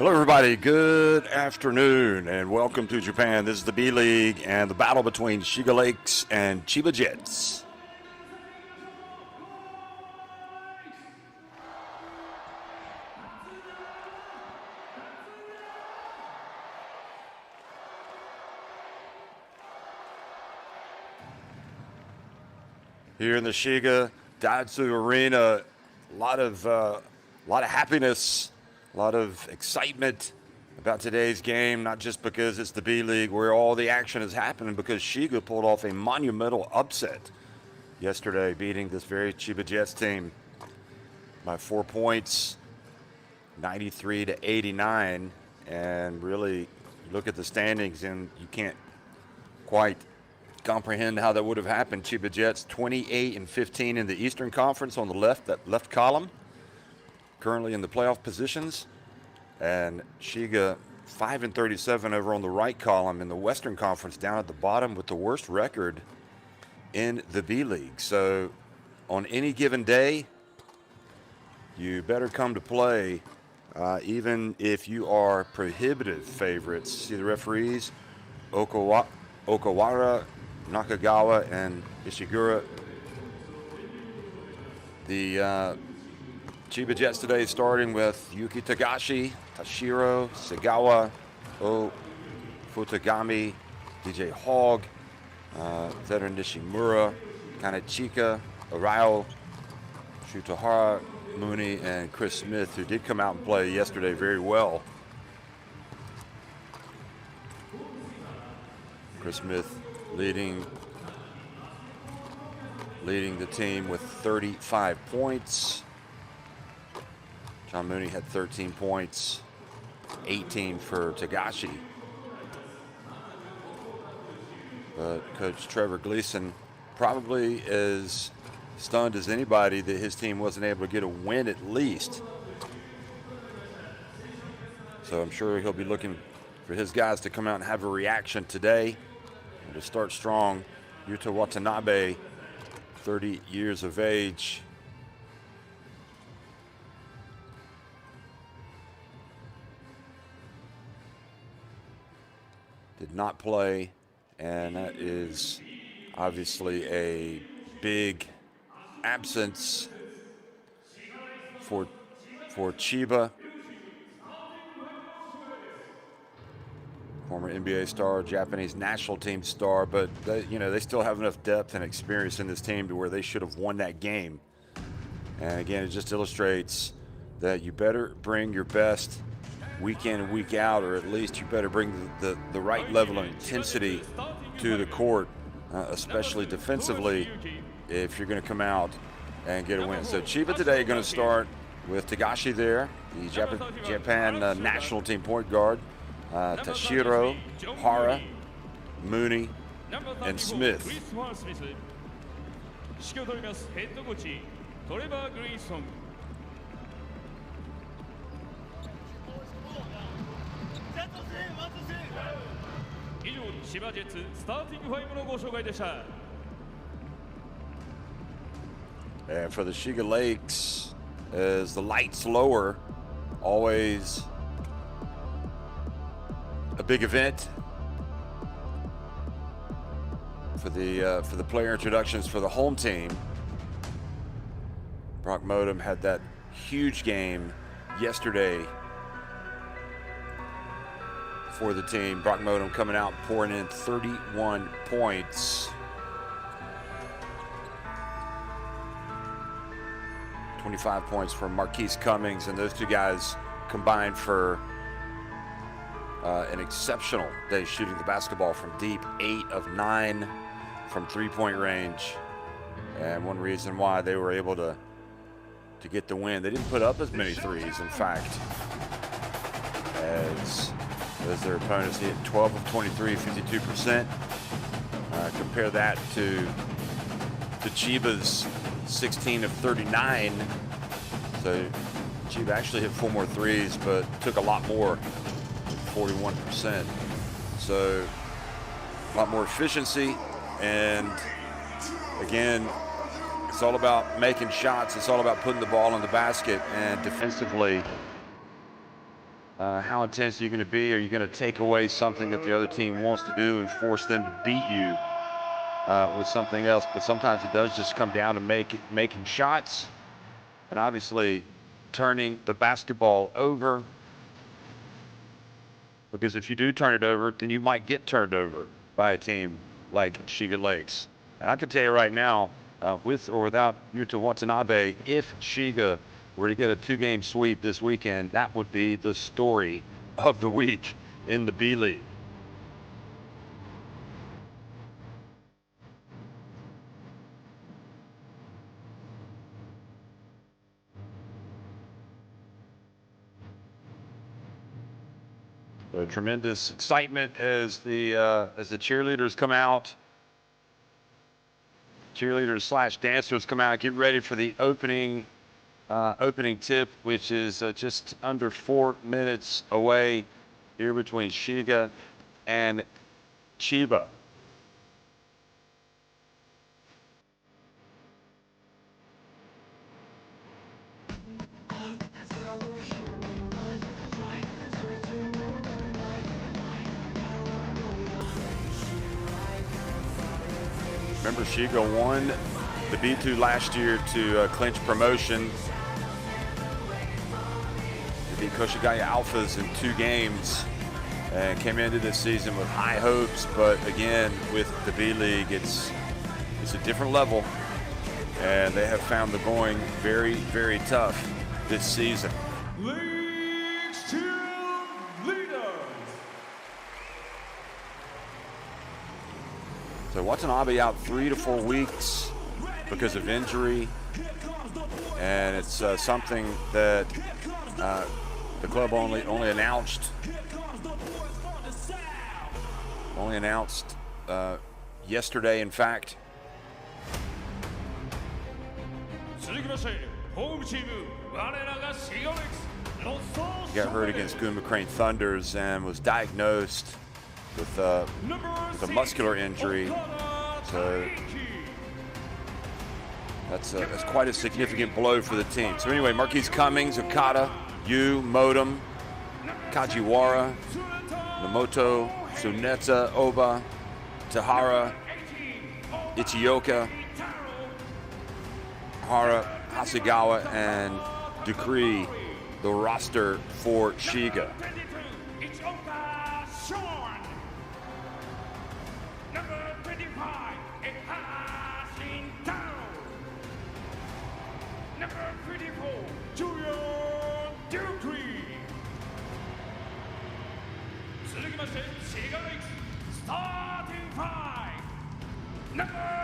Hello everybody, good afternoon and welcome to Japan. This is the B.LEAGUE and the battle between Shiga Lakes and Chiba Jets. Here in the Shiga Daihatsu Arena, a lot of happiness, a lot of excitement about today's game, not just because it's the B.LEAGUE where all the action is happening, because Shiga pulled off a monumental upset yesterday, beating this very Chiba Jets team by 4 points, 93-89. And really, look at the standings and you can't quite comprehend how that would have happened. Chiba Jets 28-15 in the Eastern Conference on the left, that left column, currently in the playoff positions, and Shiga 5-37 over on the right column in the Western Conference, down at the bottom with the worst record in the B.LEAGUE. So on any given day, you better come to play, even if you are prohibitive favorites. See the referees, Okawara, Nakagawa, and Ishiguro. The Chiba Jets today starting with Yuki Tagashi, Tashiro, Segawa, O Futagami, DJ Hogg, veteran Nishimura, Kanechika, Arao, Shutahara, Mooney, and Chris Smith, who did come out and play yesterday very well. Chris Smith leading the team with 35 points. John Mooney had 13 points, 18 for Tagashi. But Coach Trevor Gleason probably as stunned as anybody that his team wasn't able to get a win at least. So I'm sure he'll be looking for his guys to come out and have a reaction today and to start strong. Yuta Watanabe, 30 years of age. Did not play, and that is obviously a big absence for Chiba. Former NBA star, Japanese national team star, but they still have enough depth and experience in this team to where they should have won that game. And again, it just illustrates that you better bring your best week in and week out, or at least you better bring the right level of intensity to the court, especially defensively, if you're going to come out and get a win. So Chiba today going to start with Tagashi there, the Japan national team point guard, Tashiro, Hara, Mooney, and Smith. And for the Shiga Lakes, as the lights lower, always a big event for the player introductions for the home team. Brock Modem had that huge game yesterday for the team. Brock Modem coming out, pouring in 31 points. 25 points from Marquise Cummings, and those two guys combined for an exceptional day shooting the basketball from deep, 8 of 9 from three-point range. And one reason why they were able to get the win, they didn't put up as many threes, in fact, as their opponents hit 12 of 23, 52%. Compare that to Chiba's 16 of 39. So Chiba actually hit 4 more threes, but took a lot more, 41%. So a lot more efficiency, and again, it's all about making shots. It's all about putting the ball in the basket, and defensively, How intense are you going to be? Are you going to take away something that the other team wants to do and force them to beat you with something else? But sometimes it does just come down to making shots and obviously turning the basketball over. Because if you do turn it over, then you might get turned over by a team like Shiga Lakes. And I can tell you right now, with or without Yuta Watanabe, if Shiga were to get a 2-game sweep this weekend, that would be the story of the week in the B-League. Tremendous excitement as the cheerleaders come out. Cheerleaders / dancers come out, get ready for the opening tip, which is just under 4 minutes away here between Shiga and CHIBA. Remember, Shiga won the B2 last year to clinch promotion. They beat Koshigaya Alphas in 2 games and came into this season with high hopes. But again, with the B-League, it's a different level, and they have found the going very, very tough this season. So Watanabe out 3 to 4 weeks because of injury, and it's something that the club only announced yesterday, in fact. He got hurt against Gunma Thunders and was diagnosed with a muscular injury. So that's quite a significant blow for the team. So anyway, Marquise Cummings, Okada, Yu, Modem, Kajiwara, Namoto, Tsuneta, Oba, Tahara, Ichioka, Hara, Hasegawa, and Decree, the roster for Shiga.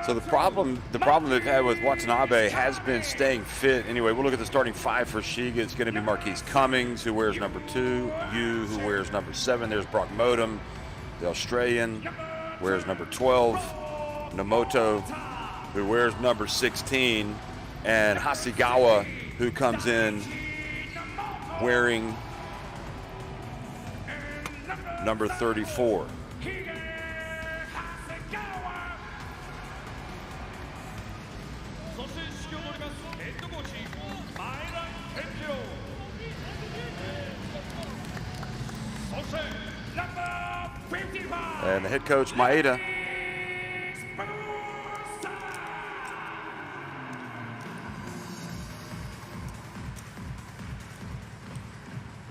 So the problem they've had with Watanabe has been staying fit. Anyway, we'll look at the starting 5 for Shiga. It's going to be Marquise Cummings, who wears number 2, Yu, who wears number 7. There's Brock Modem, the Australian, wears number 12, Namoto, who wears number 16, and Hasegawa, who comes in wearing number 34. And the head coach, Maeda.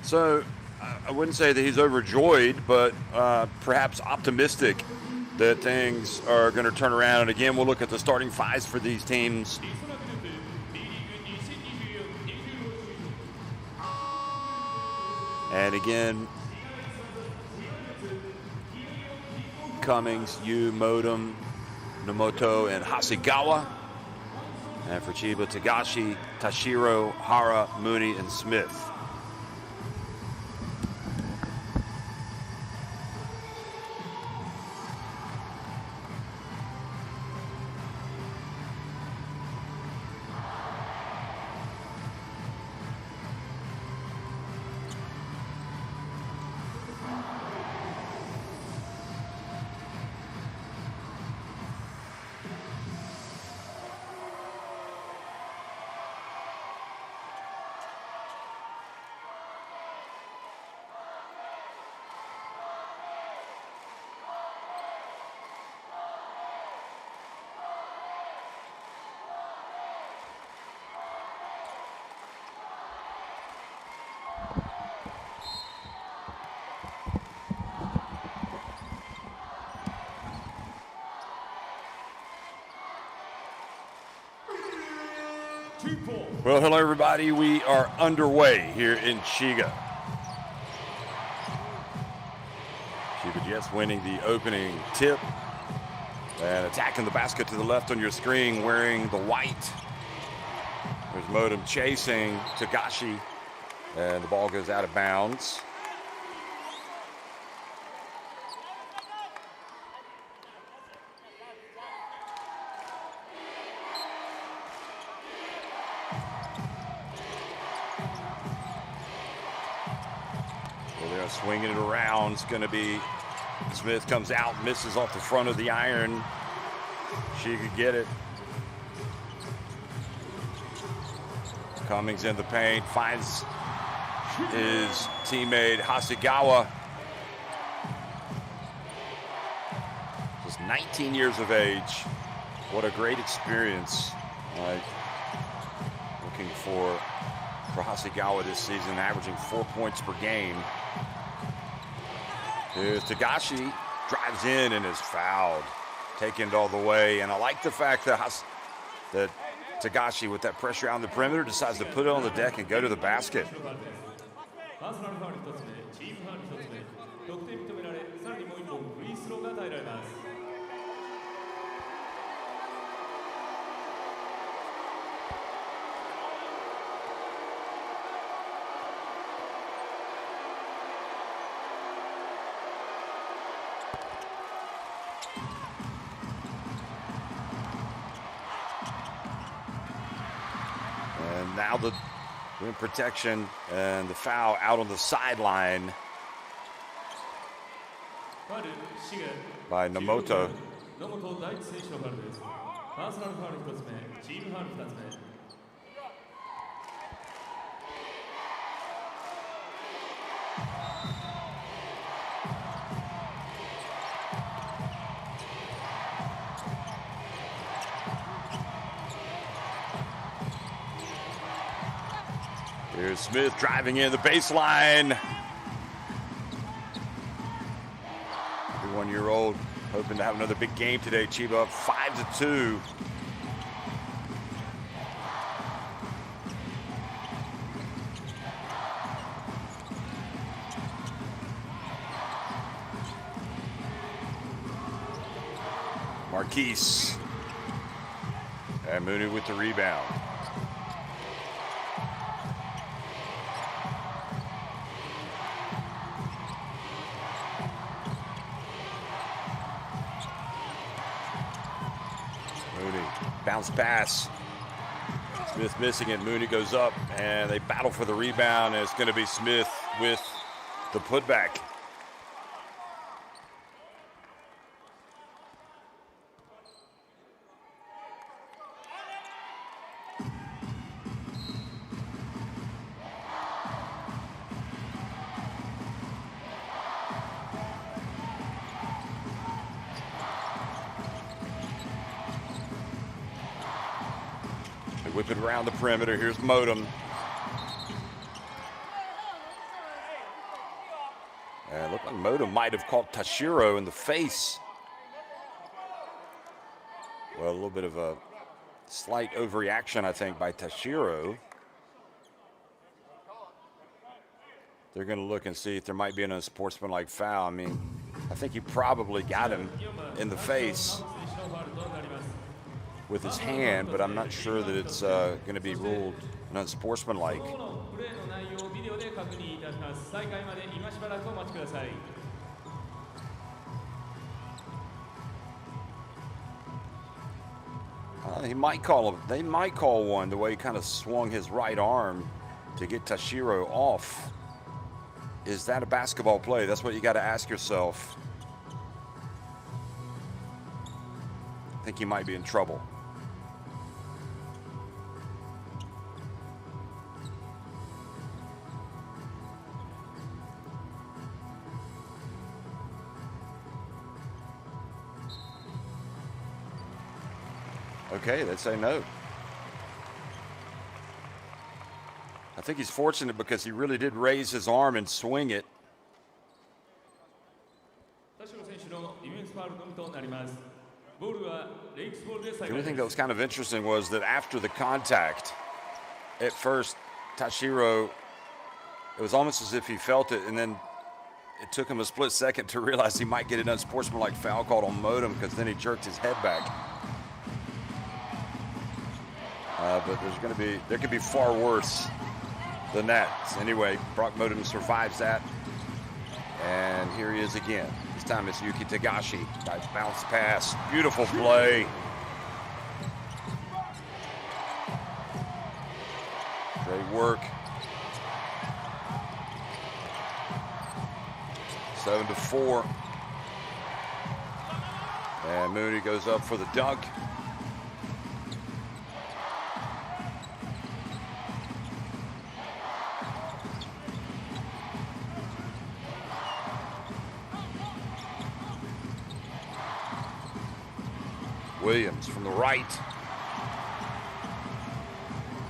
So I wouldn't say that he's overjoyed, but perhaps optimistic that things are going to turn around. And again, we'll look at the starting 5s for these teams. And again, Cummings, Yu, Modem, Namoto, and Hasegawa. And for Chiba, Tagashi, Tashiro, Hara, Mooney, and Smith. Well, hello everybody. We are underway here in Shiga. Chiba Jets winning the opening tip and attacking the basket to the left on your screen wearing the white. There's Modem chasing Tagashi, and the ball goes out of bounds. They're swinging it around. It's going to be Smith comes out, misses off the front of the iron. She could get it. Cummings in the paint, finds his teammate Hasegawa. Just 19 years of age. What a great experience. Looking for Hasegawa this season, averaging 4 points per game. Here's Tagashi, drives in and is fouled. Taken all the way, and I like the fact that Tagashi, with that pressure on the perimeter, decides to put it on the deck and go to the basket. Now the rim protection and the foul out on the sideline by Nomoto. Here's Smith driving in the baseline. 31-year-old hoping to have another big game today. Chiba up 5-2. Marquise. And Mooney with the rebound. Bounce pass. Smith missing it. Mooney goes up, and they battle for the rebound, and it's going to be Smith with the putback. Whip it around the perimeter. Here's Modem. And it looked like Modem might have caught Tashiro in the face. Well, a little bit of a slight overreaction, I think, by Tashiro. They're going to look and see if there might be an unsportsmanlike foul. I mean, I think he probably got him in the face with his hand, but I'm not sure that it's going to be ruled an unsportsmanlike. He might call him. They might call one the way he kind of swung his right arm to get Tashiro off. Is that a basketball play? That's what you got to ask yourself. I think he might be in trouble. Okay, they say no. I think he's fortunate because he really did raise his arm and swing it. The only thing that was kind of interesting was that after the contact, at first, Tashiro, it was almost as if he felt it, and then it took him a split second to realize he might get an unsportsmanlike foul called on Modem, because then he jerked his head back. But there could be far worse than that. So anyway, Brock Modem survives that, and here he is again. This time it's Yuki Tagashi. Nice bounce pass, beautiful play. Great work. 7-4. And Mooney goes up for the dunk. Williams from the right.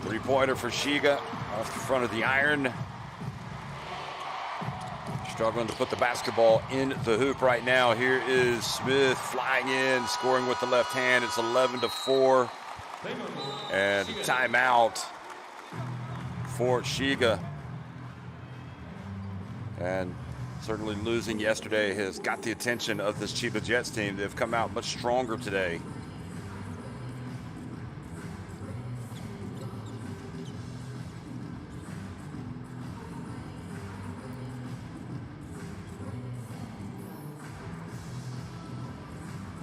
Three-pointer for Shiga off the front of the iron. Struggling to put the basketball in the hoop right now. Here is Smith flying in, scoring with the left hand. It's 11-4. And timeout for Shiga. And certainly losing yesterday has got the attention of this Chiba Jets team. They've come out much stronger today.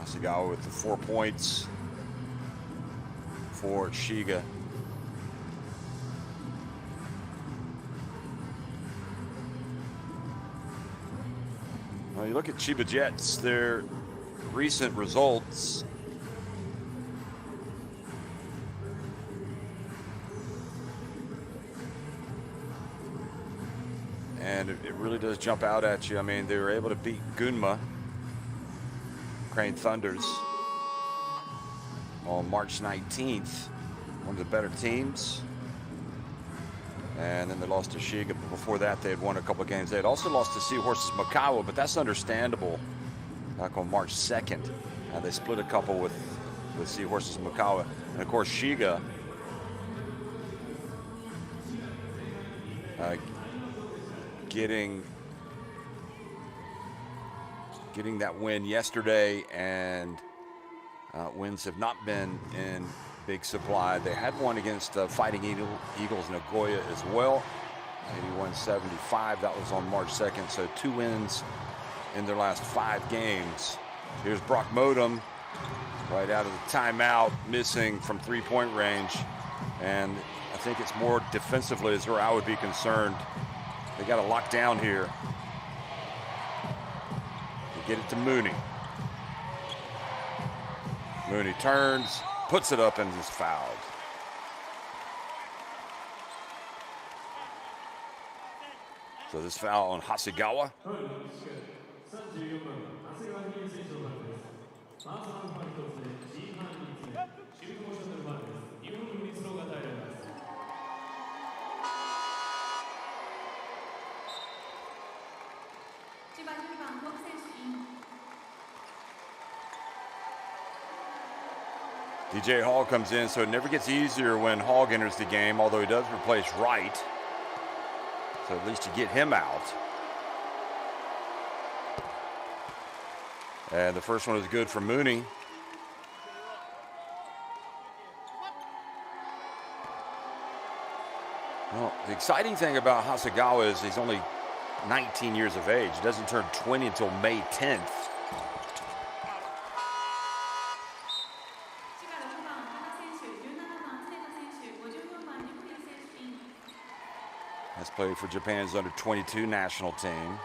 Hasegawa with the 4 points for Shiga. Well, you look at Chiba Jets, their recent results. And it really does jump out at you. I mean, they were able to beat Gunma, Crane Thunders, on March 19th, one of the better teams. And then they lost to Shiga, but before that they had won a couple of games. They had also lost to Seahorses Makawa, but that's understandable. Back on March 2nd, they split a couple with Seahorses Makawa. And of course Shiga getting that win yesterday, and wins have not been in big supply. They had one against Fighting Eagles Nagoya as well, 81-75. That was on March 2nd, so 2 wins in their last 5 games. Here's Brock Modem right out of the timeout, missing from 3-point range. And I think it's more defensively is where I would be concerned. They got to lock down here. Get it to Mooney. Mooney turns, puts it up, and is fouled. So this foul on Hasegawa. DJ Hall comes in, so it never gets easier when Hogg enters the game, although he does replace Wright. So at least you get him out. And the first one is good for Mooney. Well, the exciting thing about Hasegawa is he's only 19 years of age. He doesn't turn 20 until May 10th. Has played for Japan's under-22 national team.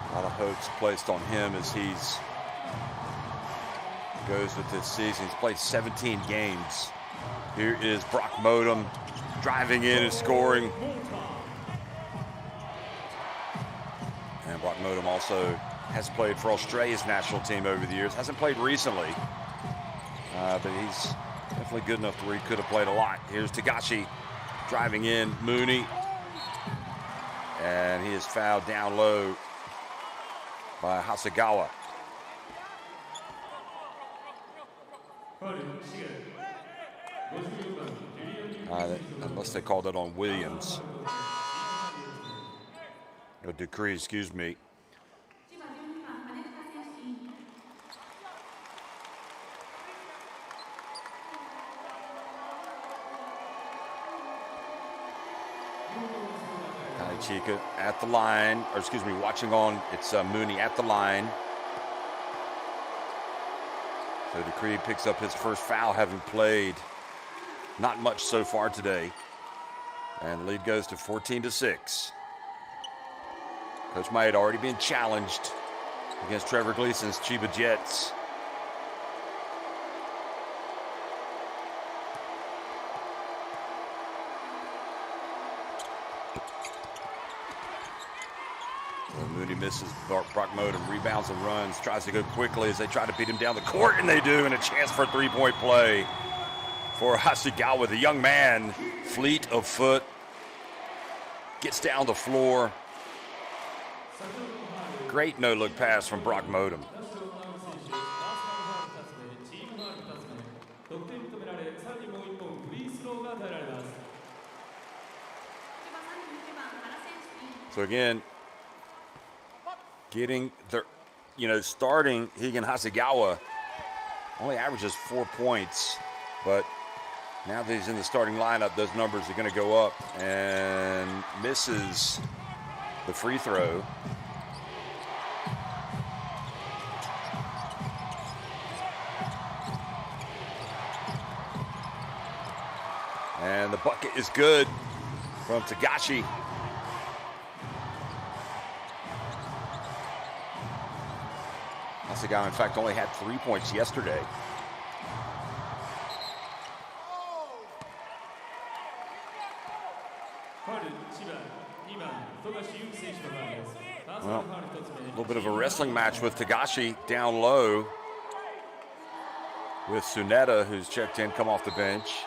A lot of hopes placed on him as he's goes with this season. He's played 17 games. Here is Brock Modem driving in and scoring. And Brock Modem also has played for Australia's national team over the years. Hasn't played recently, but he's definitely good enough to where he could have played a lot. Here's Tagashi driving in, Mooney, and he is fouled down low. by Hasegawa. Unless they called it on Williams. A decree, excuse me. Chica at the line, or excuse me, watching on, it's Mooney at the line. So Decree picks up his first foul, having played not much so far today. And the lead goes to 14-6. Coach May had already been challenged against Trevor Gleason's Chiba Jets. Mooney misses Brock Modem, rebounds and runs, tries to go quickly as they try to beat him down the court, and they do, and a chance for a three-point play for Hasegawa. The young man, fleet of foot, gets down the floor. Great no-look pass from Brock Modem. So again, getting the, starting Higan Hasegawa only averages 4 points, but now that he's in the starting lineup, those numbers are going to go up, and misses the free throw. And the bucket is good from Tagashi. Hasegawa, in fact, only had 3 points yesterday. Well, a little bit of a wrestling match with Tagashi down low with Suneta, who's checked in, come off the bench.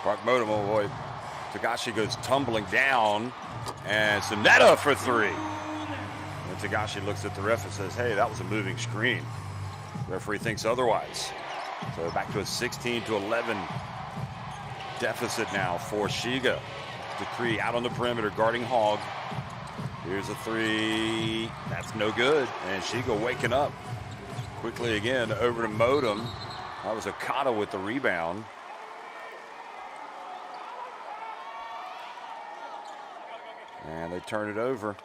Brock Modem, oh boy. Tagashi goes tumbling down, and Suneta for three. And Tagashi looks at the ref and says, hey, that was a moving screen. The referee thinks otherwise. So back to a 16-11 deficit now for Shiga. Decree out on the perimeter, guarding Hogg. Here's a three. That's no good. And Shiga waking up quickly again over to Modem. That was Okada with the rebound. And they turn it over.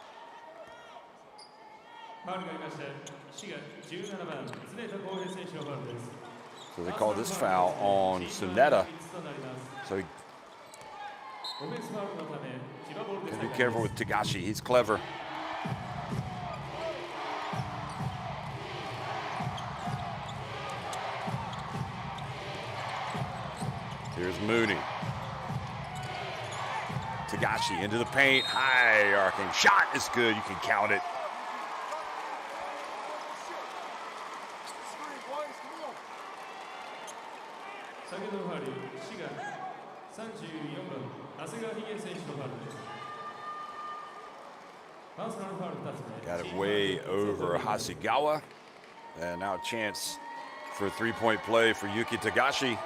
So they call this foul on Suneta. So can be careful with Tagashi. He's clever. Here's Mooney. Tagashi into the paint, high arcing shot is good. You can count it. Got it way over Hasegawa, and now a chance for a three-point play for Yuki Tagashi.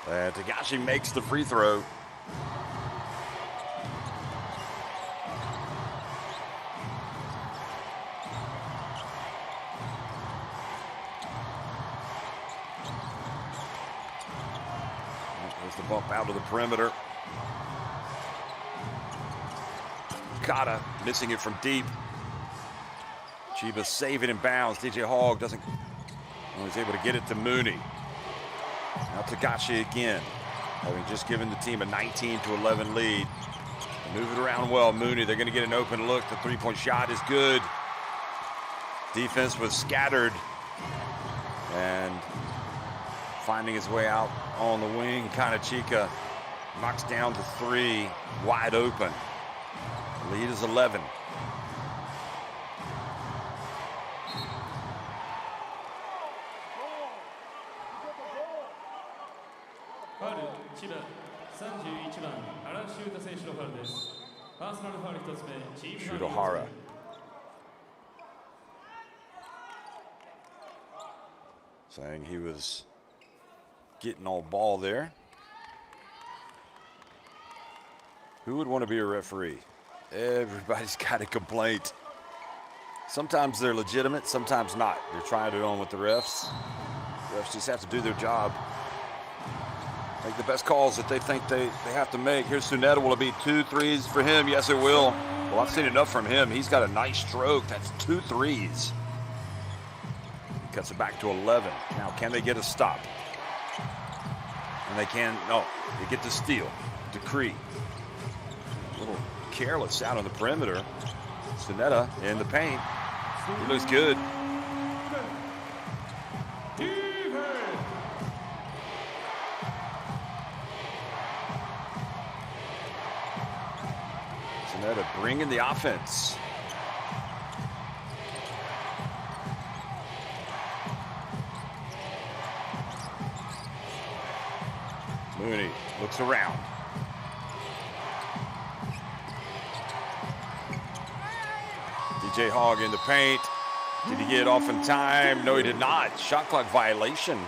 And Tagashi makes the free throw. There's the bump out of the perimeter. Okada missing it from deep. Chiba saving in bounds. DJ Hogg was able to get it to Mooney. Now Tagashi again. having just given the team a 19-11 lead. Move it around well, Mooney. They're going to get an open look. The three-point shot is good. Defense was scattered. And finding his way out on the wing, CHIBA knocks down the three, wide open. Lead is 11. Shudahara. Saying he was getting all ball there. Who would want to be a referee? Everybody's got a complaint. Sometimes they're legitimate, sometimes not. They're trying it on with the refs. Refs just have to do their job. Make the best calls that they think they have to make. Here's Sunetta. Will it be 2 threes for him? Yes, it will. Well, I've seen enough from him. He's got a nice stroke. That's 2 threes. He cuts it back to 11. Now, can they get a stop? And they can. No, they get the steal. Decree. A little careless out on the perimeter. Sunetta in the paint. He looks good. Sunetta bringing the offense. Mooney looks around. DJ Hogg in the paint. Did he get it off in time? No, he did not. Shot clock violation.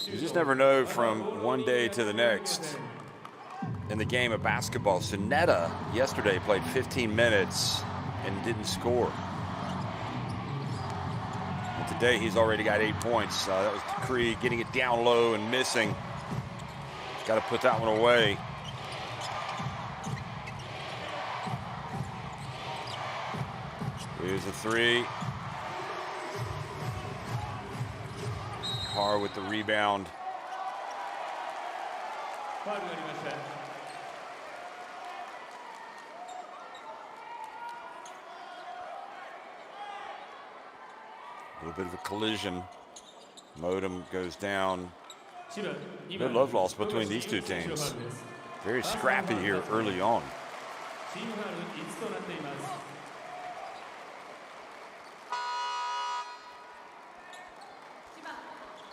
You just never know from one day to the next in the game of basketball. Sunetta yesterday played 15 minutes and didn't score. And today he's already got 8 points. That was Decree getting it down low and missing. Got to put that one away. Here's a three. Carr with the rebound. A little bit of a collision. Modem goes down. Good love loss between these two teams. Very scrappy here early on.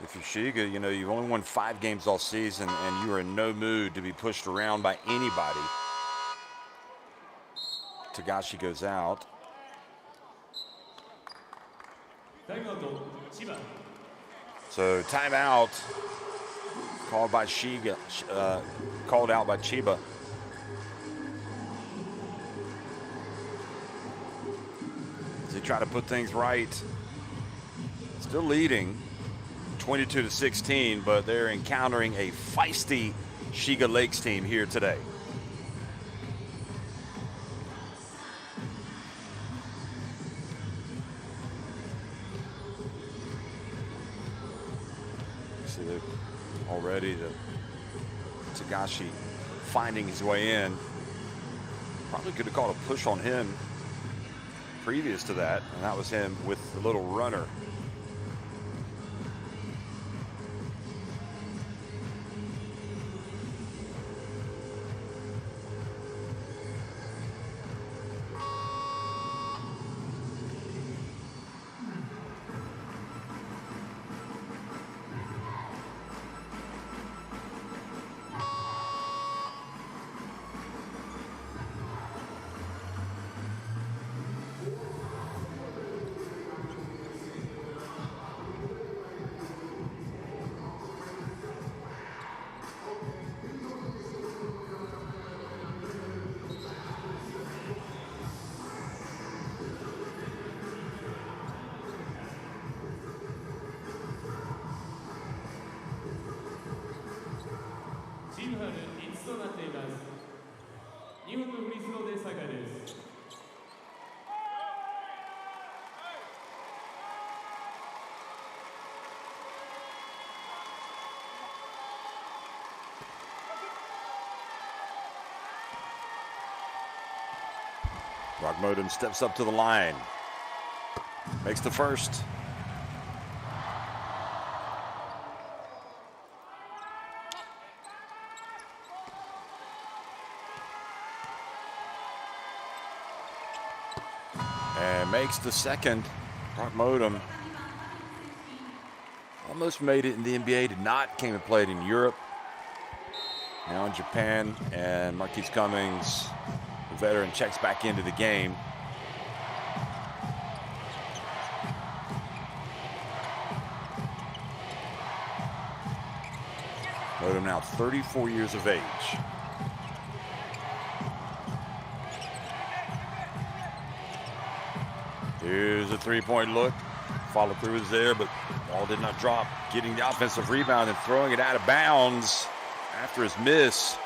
If you're Shiga, you know, you've only won 5 games all season and you are in no mood to be pushed around by anybody. Tagashi goes out. So timeout called by Shiga, called out by CHIBA. As they try to put things right. Still leading 22-16, but they're encountering a feisty Shiga Lakes team here today. See, they're already Tagashi finding his way in. Probably could have called a push on him previous to that, and that was him with the little runner. Rockmodem steps up to the line. Makes the first. And makes the second. Rockmodem almost made it in the NBA, did not, came and played in Europe. Now in Japan, and Marquise Cummings, the veteran, checks back into the game. Modem now 34 years of age. Here's a three-point look. Follow through is there, but ball did not drop. Getting the offensive rebound and throwing it out of bounds after his miss.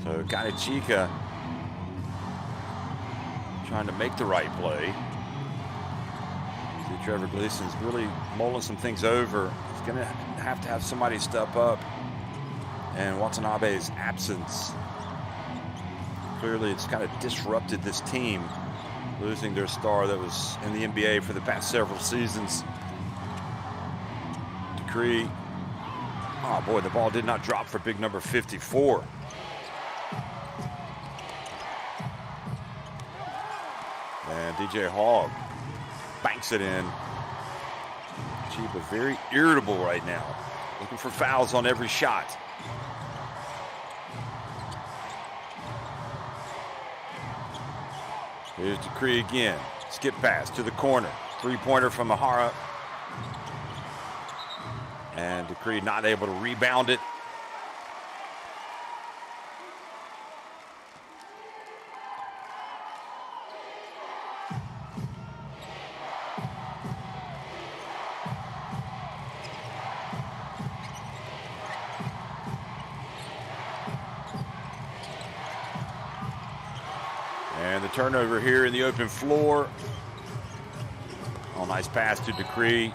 So CHIBA trying to make the right play. See, Trevor Gleason's really mulling some things over. He's going to have somebody step up. And Watanabe's absence, clearly it's kind of disrupted this team, losing their star that was in the NBA for the past several seasons. Decree. Oh boy, the ball did not drop for big number 54. And DJ Hogg banks it in. CHIBA very irritable right now, looking for fouls on every shot. Here's Decree again. Skip pass to the corner. Three-pointer from Mahara. And Decree not able to rebound it. And the turnover here in the open floor. Oh, nice pass to Decree.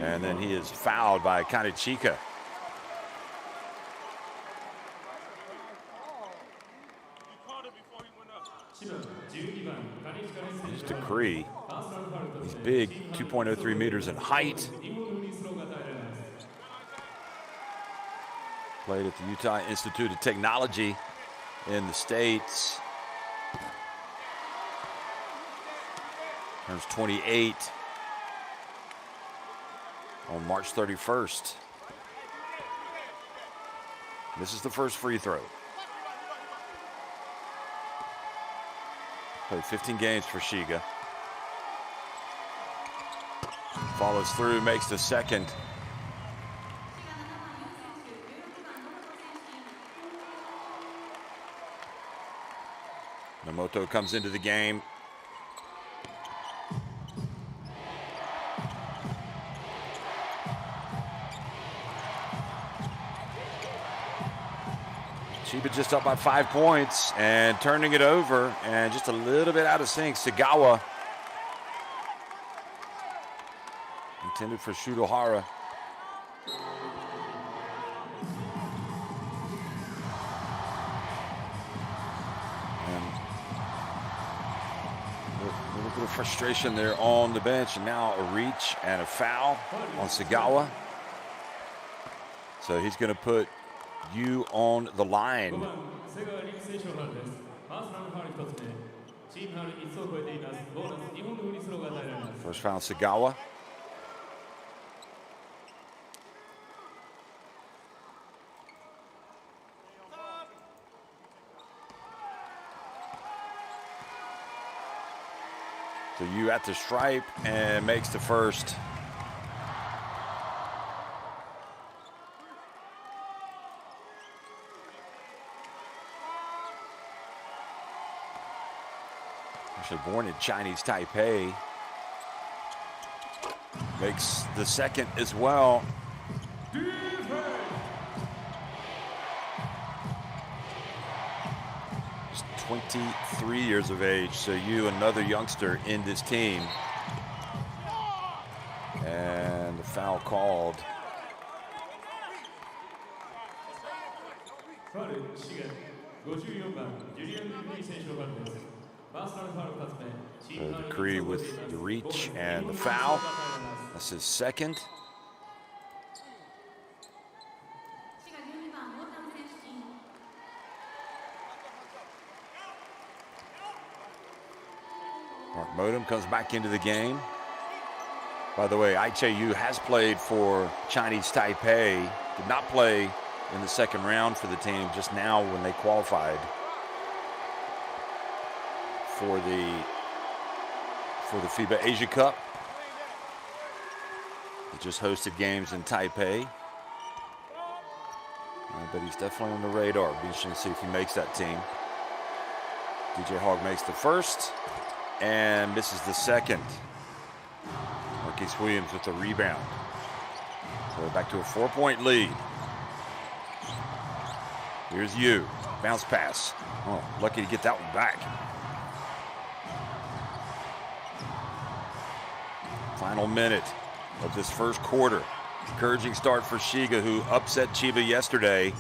And then he is fouled by CHIBA. Here's Decree. He's big, 2.03 meters in height. Played at the Utah Institute of Technology in the States. Turns 28 on March 31st. This is the first free throw. Played 15 games for SHIGA. Follows through, makes the second. Nomoto comes into the game. CHIBA just up by 5 points and turning it over, and just a little bit out of sync. Sagawa intended for Shudohara. And a little bit of frustration there on the bench, and now a reach and a foul on Sagawa. So he's going to put you on the line. First foul, Sagawa. So you at the stripe and makes the first. Actually born in Chinese Taipei. Makes the second as well. Just 23 years of age, so you another youngster in this team. And the foul called Decree with the reach and the foul. That's his second. Mark Modem comes back into the game. By the way, Aichayu has played for Chinese Taipei. Did not play in the second round for the team just now when they qualified for the FIBA Asia Cup. He just hosted games in Taipei. But he's definitely on the radar. Be interesting to see if he makes that team. DJ Hogg makes the first and misses the second. Marquise Williams with the rebound. So back to a 4-point lead. Here's Yu. Bounce pass. Oh, lucky to get that one back. Final minute of this first quarter. Encouraging start for Shiga, who upset Chiba yesterday.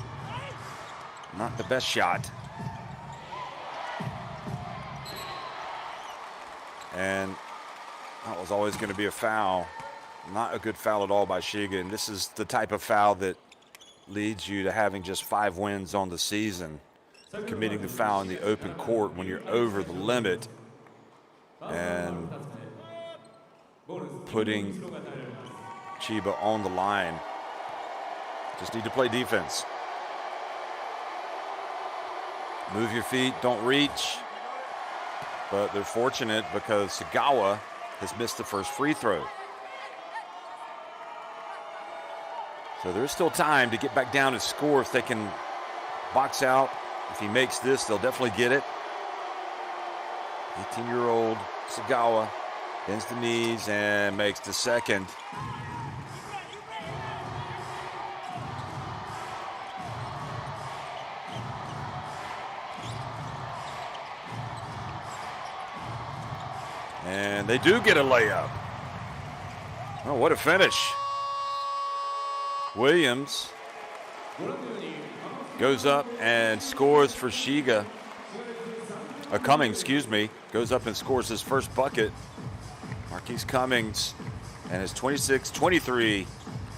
Not the best shot. And that was always going to be a foul. Not a good foul at all by Shiga. And this is the type of foul that leads you to having just 5 wins on the season. Committing the foul in the open court when you're over the limit and putting Chiba on the line. Just need to play defense. Move your feet, don't reach. But they're fortunate because Sagawa has missed the first free throw. So there's still time to get back down and score if they can box out. If he makes this, they'll definitely get it. 18-year-old Sagawa bends the knees and makes the second. And they do get a layup. Oh, what a finish. Williams goes up and scores for Shiga. Cummings, excuse me, goes up and scores his first bucket. Marquise Cummings and his 26-23,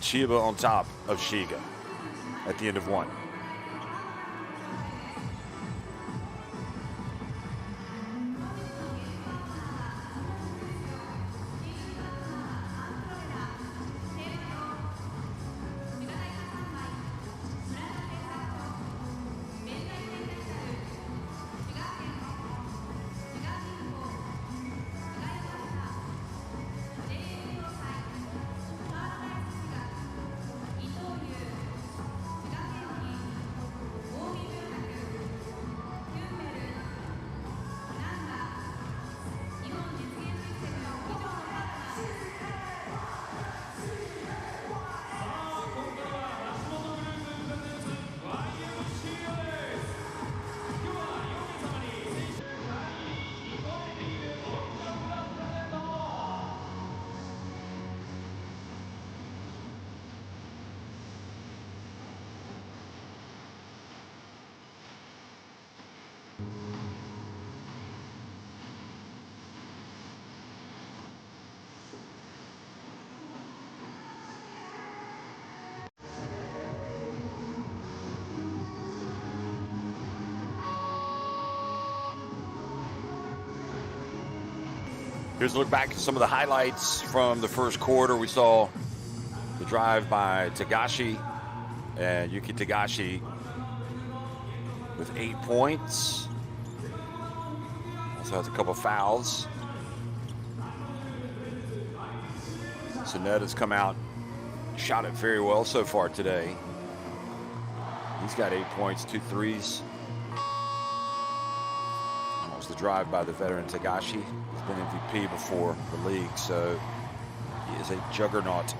Chiba on top of Shiga at the end of one. Here's a look back at some of the highlights from the first quarter. We saw the drive by Tagashi, and Yuki Tagashi with 8 points. Also has a couple fouls. Sinet has come out, shot it very well so far today. He's got 8 points, 2 threes. That was the drive by the veteran Tagashi. He's been MVP before the league, so he is a juggernaut.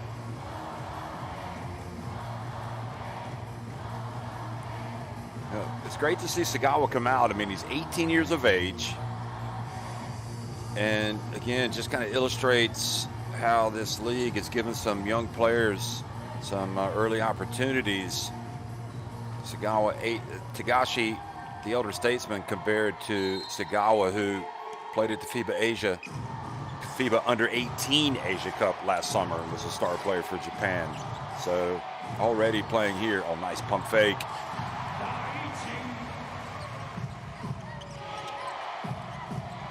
It's great to see Sagawa come out. I mean, he's 18 years of age. And again, just kind of illustrates how this league has given some young players some early opportunities. Sagawa 8. Tagashi, the elder statesman, compared to Sagawa, who played at the FIBA Under 18 Asia Cup last summer and was a star player for Japan. So already playing here. Oh, nice pump fake.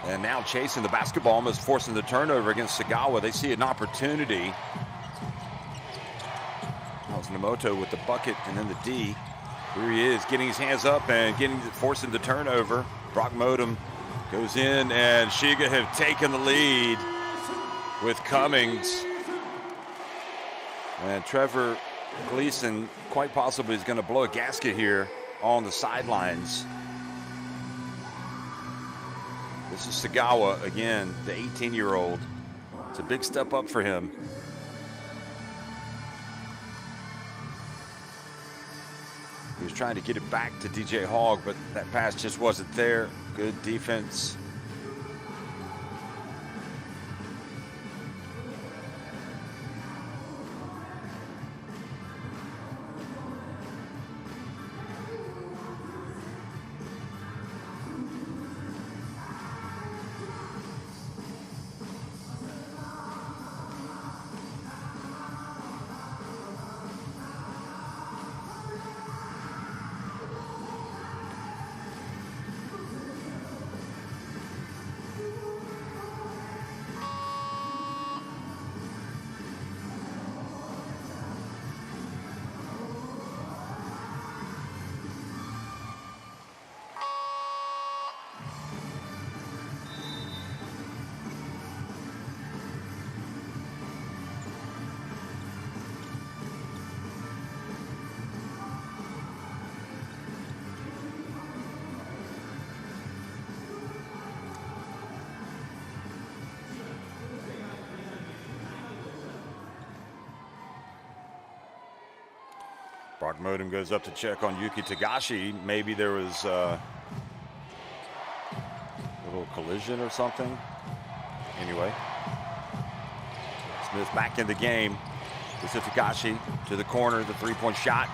And now chasing the basketball, almost forcing the turnover against Sagawa. They see an opportunity. That was Nomoto with the bucket and then the D. Here he is, getting his hands up and forcing the turnover. Brock Modem goes in, and Shiga have taken the lead with Cummings. And Trevor Gleason quite possibly is going to blow a gasket here on the sidelines. This is Sagawa again, the 18-year-old. It's a big step up for him. He was trying to get it back to DJ Hogg, but that pass just wasn't there. Good defense. Brock Modem goes up to check on Yuki Tagashi. Maybe there was a little collision or something. Anyway, Smith back in the game. This is Tagashi to the corner, the three-point shot.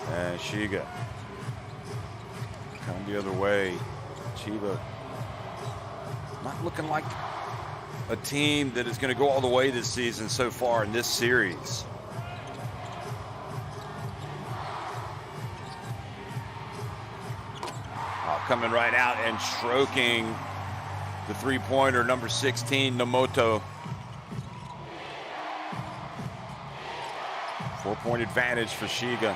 And Shiga come the other way. Chiba not looking like a team that is going to go all the way this season so far in this series. Coming right out and stroking the three-pointer, number 16, Nomoto. 4-point advantage for Shiga.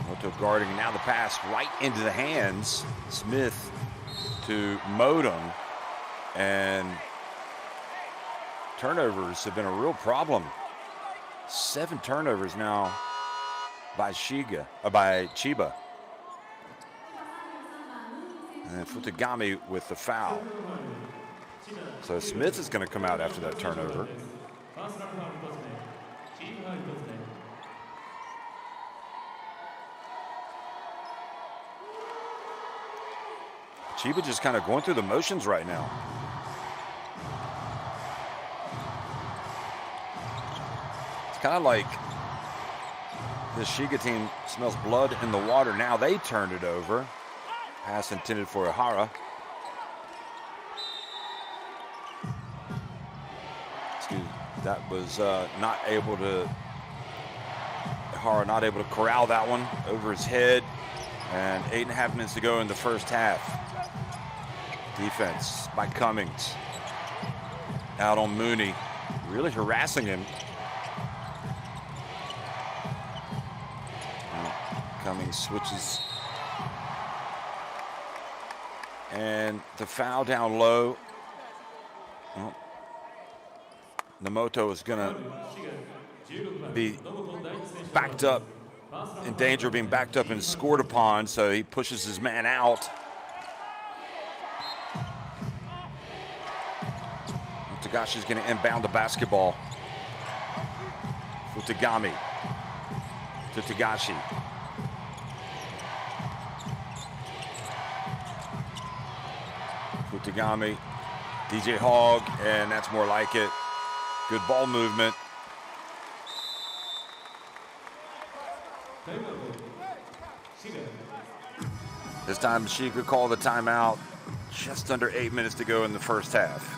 Nomoto guarding, now the pass right into the hands. Smith to Modem, and turnovers have been a real problem. 7 turnovers now by Chiba. And Futagami with the foul. So Smith is going to come out after that turnover. Chiba just kind of going through the motions right now. It's kind of like the Shiga team smells blood in the water. Now they turned it over. Pass intended for Ihara. Excuse me. That was not able to, Ihara not able to corral that one over his head. And 8.5 minutes to go in the first half. Defense by Cummings. Out on Mooney. Really harassing him. Cummings switches. And the foul down low. Well, Nomoto is going to be backed up, in danger of being backed up and scored upon, so he pushes his man out. Tagashi's going to inbound the basketball. Futagami to Tagashi. Futagami, DJ Hogg, and that's more like it. Good ball movement. This time Shiga called the timeout. Just under 8 minutes to go in the first half.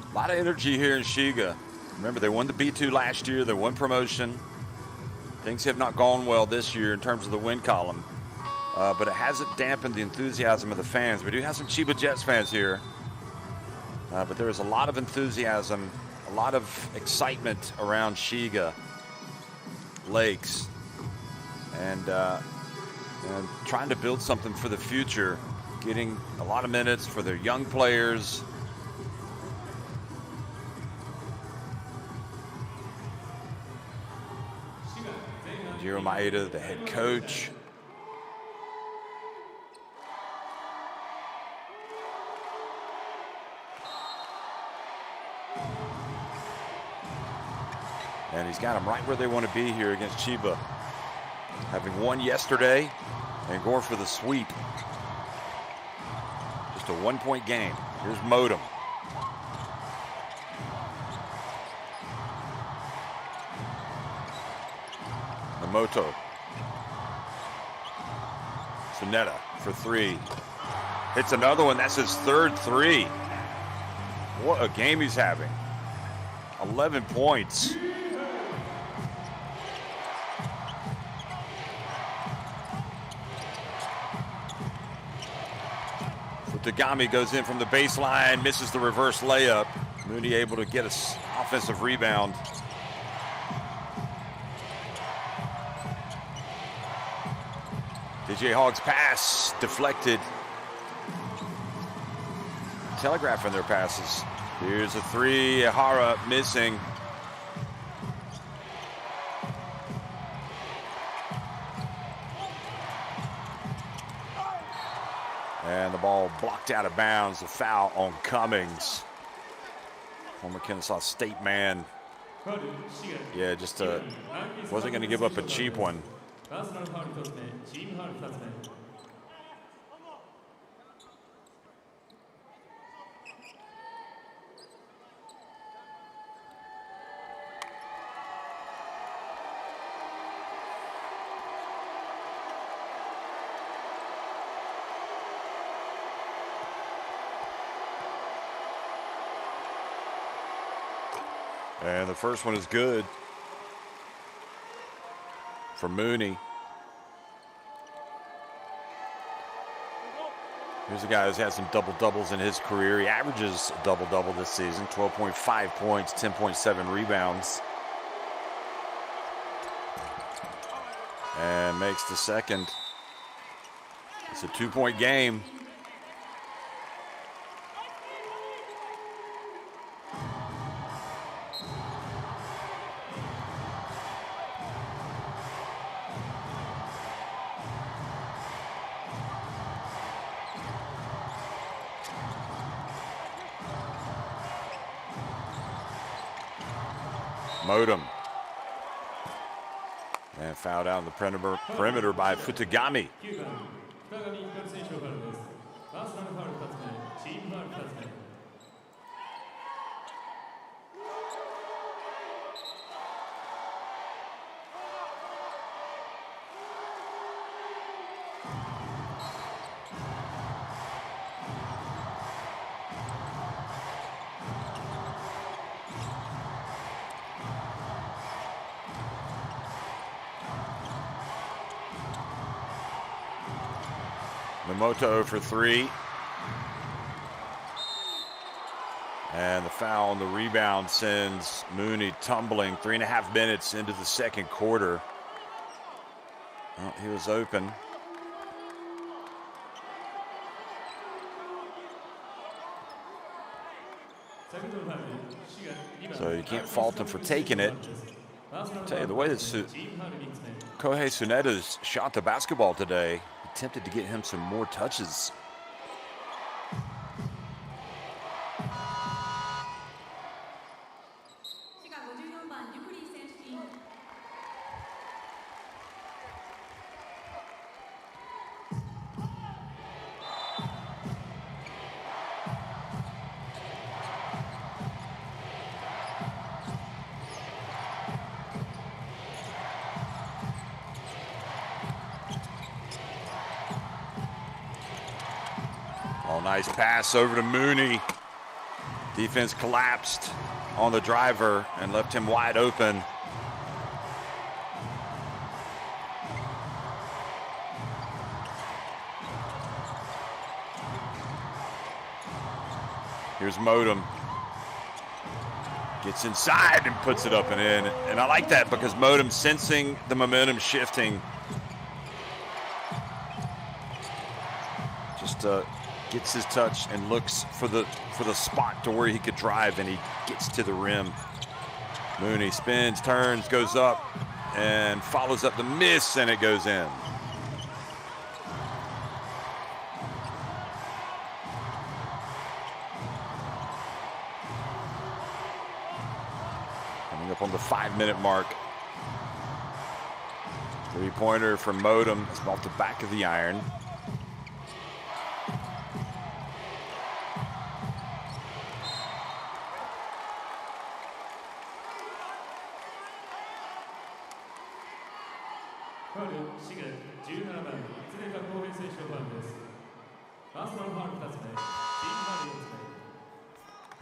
A lot of energy here in Shiga. Remember, they won the B2 last year. They won promotion. Things have not gone well this year in terms of the win column. But it hasn't dampened the enthusiasm of the fans. We do have some Chiba Jets fans here. But there is a lot of enthusiasm, a lot of excitement around Shiga Lakes. And trying to build something for the future. Getting a lot of minutes for their young players. Jiro Maeda, the head coach. And he's got them right where they want to be here against Chiba. Having won yesterday and going for the sweep. Just a 1-point game. Here's Modem. Moto. Suneta for three. Hits another one. That's his third three. What a game he's having. 11 points. Futagami goes in from the baseline, misses the reverse layup. Mooney able to get an offensive rebound. DJ Hog's pass deflected. Telegraphing their passes. Here's a three. Ihara missing. And the ball blocked out of bounds. A foul on Cummings. Former Kennesaw State man. Yeah, just wasn't going to give up a cheap one. And the first one is good for Mooney. Here's a guy who's had some double-doubles in his career. He averages a double-double this season, 12.5 points, 10.7 rebounds. And makes the second. It's a 2-point game. Modem. And fouled out on the perimeter by Futagami. Moto for three. And the foul on the rebound sends Mooney tumbling 3.5 minutes into the second quarter. Well, he was open. So you can't fault him for taking it. I'll tell you, the way that Kohei Tsuneda's shot the basketball today, attempted to get him some more touches. Oh, nice pass over to Mooney. Defense collapsed on the driver and left him wide open. Here's Modem. Gets inside and puts it up and in. And I like that because Modem, sensing the momentum shifting, just gets his touch and looks for the spot to where he could drive, and he gets to the rim. Mooney spins, turns, goes up, and follows up the miss, and it goes in. Coming up on the 5-minute mark. Three-pointer from Modem. It's off the back of the iron.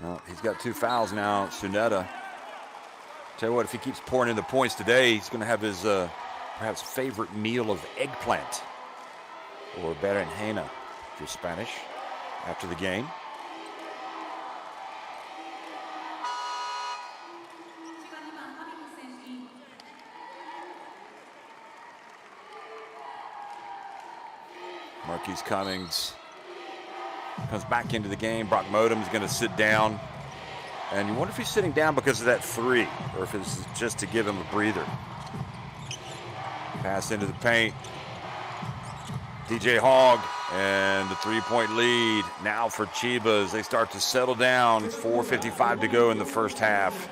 Well, he's got 2 fouls now, Tsuneda. Tell you what, if he keeps pouring in the points today, he's going to have his perhaps favorite meal of eggplant or berenjena, if you're Spanish, after the game. Marquise Cummings comes back into the game. Brock Modem's going to sit down. And you wonder if he's sitting down because of that 3, or if this is just to give him a breather. Pass into the paint. DJ Hogg, and the 3-point lead now for CHIBA as they start to settle down. 4:55 to go in the first half.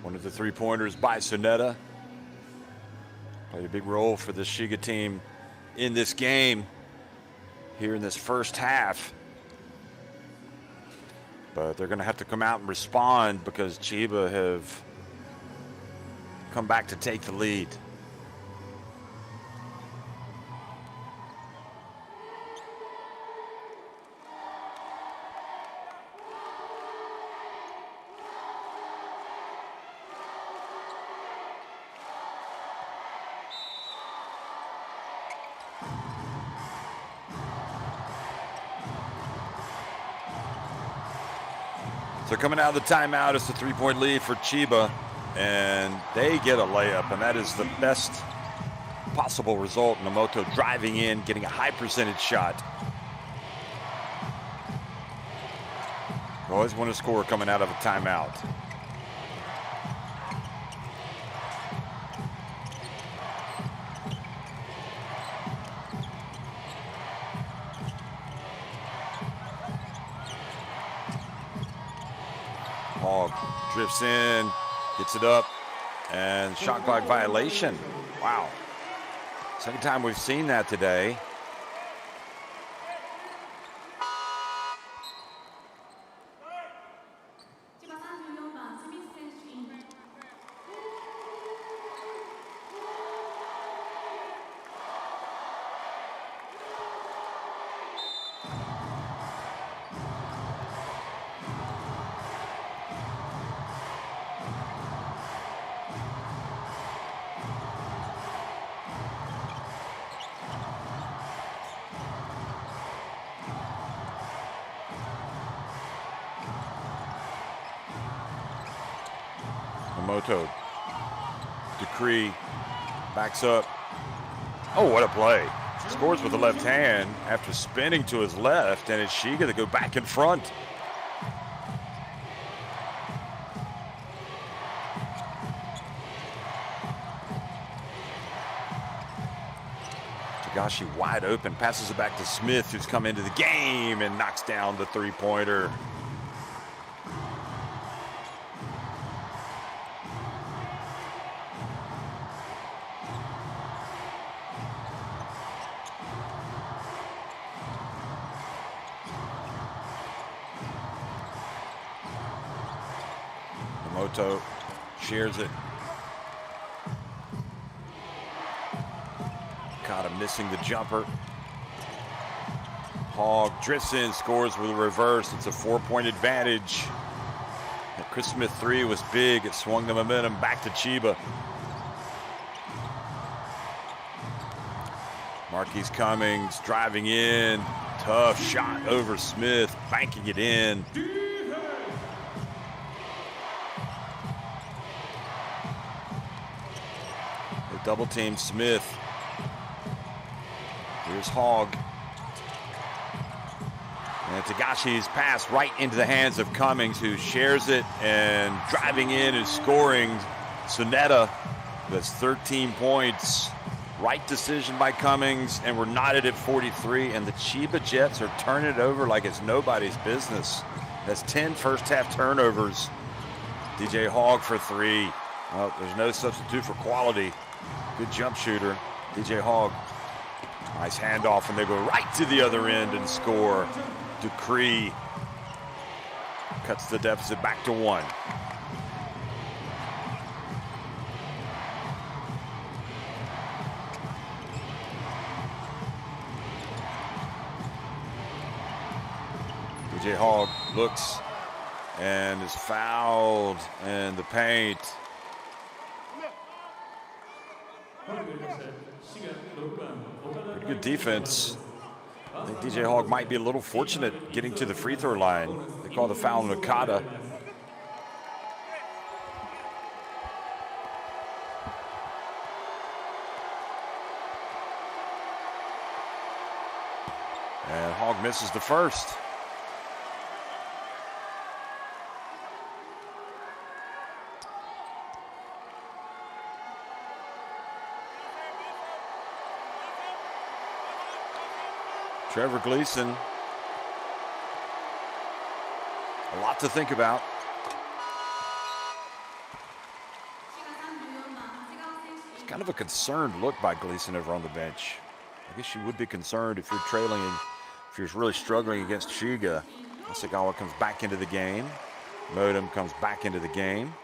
One of the 3-pointers by Tsuneda. Played a big role for the SHIGA team in this game here in this first half. But they're going to have to come out and respond because CHIBA have come back to take the lead. So coming out of the timeout, it's a 3-point lead for CHIBA, and they get a layup, and that is the best possible result. Nomoto driving in, getting a high percentage shot. You always want to score coming out of a timeout. Hogg drifts in, gets it up, and shot clock violation. Wow. Second time we've seen that today. Nomoto, Decree, backs up. Oh, what a play. Scores with the left hand after spinning to his left, and it's Shiga to go back in front. Tagashi wide open, passes it back to Smith, who's come into the game and knocks down the three-pointer. Nomoto shares it. Kata missing the jumper. Hogg drifts in, scores with a reverse. It's a 4-point advantage. That Chris Smith three was big. It swung the momentum back to CHIBA. Marquise Cummings driving in. Tough shot over Smith, banking it in. They double team Smith. Here's Hogg. And Tagashi's pass right into the hands of Cummings, who shares it, and driving in and scoring. Sonetta, that's 13 points. Right decision by Cummings, and we're knotted at 43, and the CHIBA Jets are turning it over like it's nobody's business. That's 10 first-half turnovers. DJ Hogg for three. Well, there's no substitute for quality. Good jump shooter, DJ Hogg. Nice handoff, and they go right to the other end and score. Decree cuts the deficit back to one. DJ Hogg looks and is fouled in the paint. Pretty good defense. I think DJ Hogg might be a little fortunate getting to the free throw line. They call the foul on Okada. And Hogg misses the first. Trevor Gleason, a lot to think about. It's kind of a concerned look by Gleason over on the bench. I guess you would be concerned if you're trailing, if you're really struggling against Shiga. Asagawa comes back into the game. Modem comes back into the game.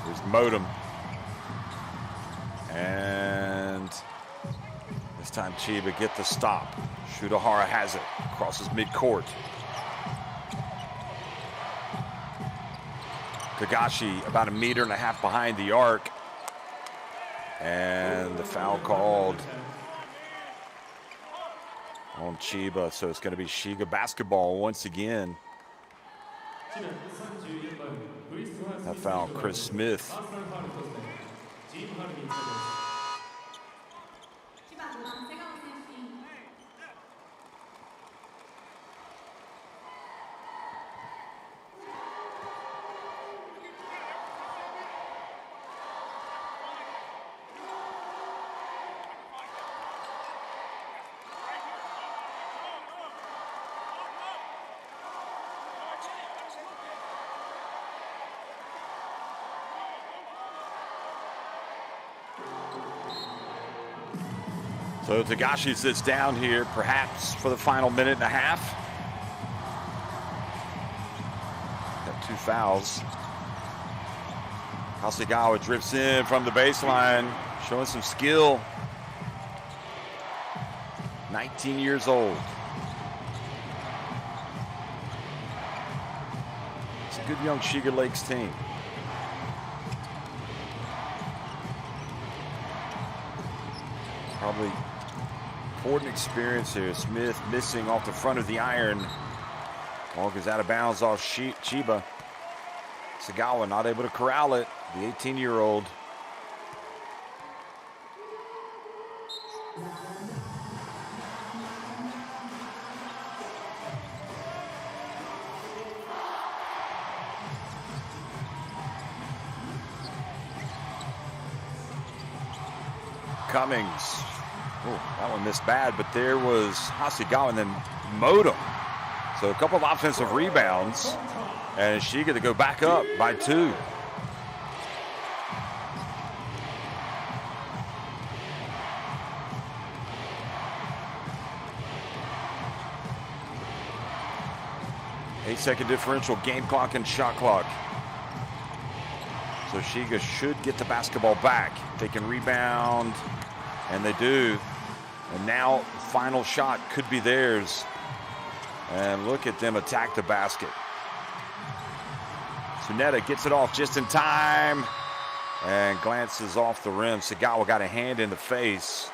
There's Modem. And time Chiba get the stop. Shudahara has it, crosses midcourt. Kagashi about 1.5 meters behind the arc. And the foul called on Chiba, so it's going to be Shiga basketball once again. That foul, Chris Smith. So Tagashi sits down here, perhaps for the final 1.5 minutes. Got 2 fouls. Hasegawa drifts in from the baseline, showing some skill. 19 years old. It's a good young Shiga Lakes team. Probably important experience here. Smith missing off the front of the iron. Ball goes out of bounds off Chiba. Sagawa not able to corral it. The 18-year-old. Cummings. Oh, that one missed bad, but there was Hasegawa and then mowed him. So a couple of offensive rebounds, and Shiga to go back up by 2. Eight-second differential, game clock and shot clock. So Shiga should get the basketball back. They can rebound, and they do. And now final shot could be theirs. And look at them attack the basket. Tsuneta gets it off just in time and glances off the rim. Sagawa got a hand in the face.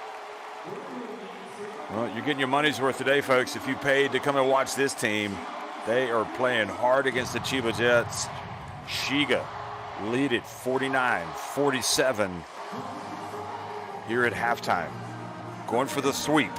Well, you're getting your money's worth today, folks. If you paid to come and watch this team, they are playing hard against the Chiba Jets. Shiga lead it 49-47 here at halftime. Going for the sweep.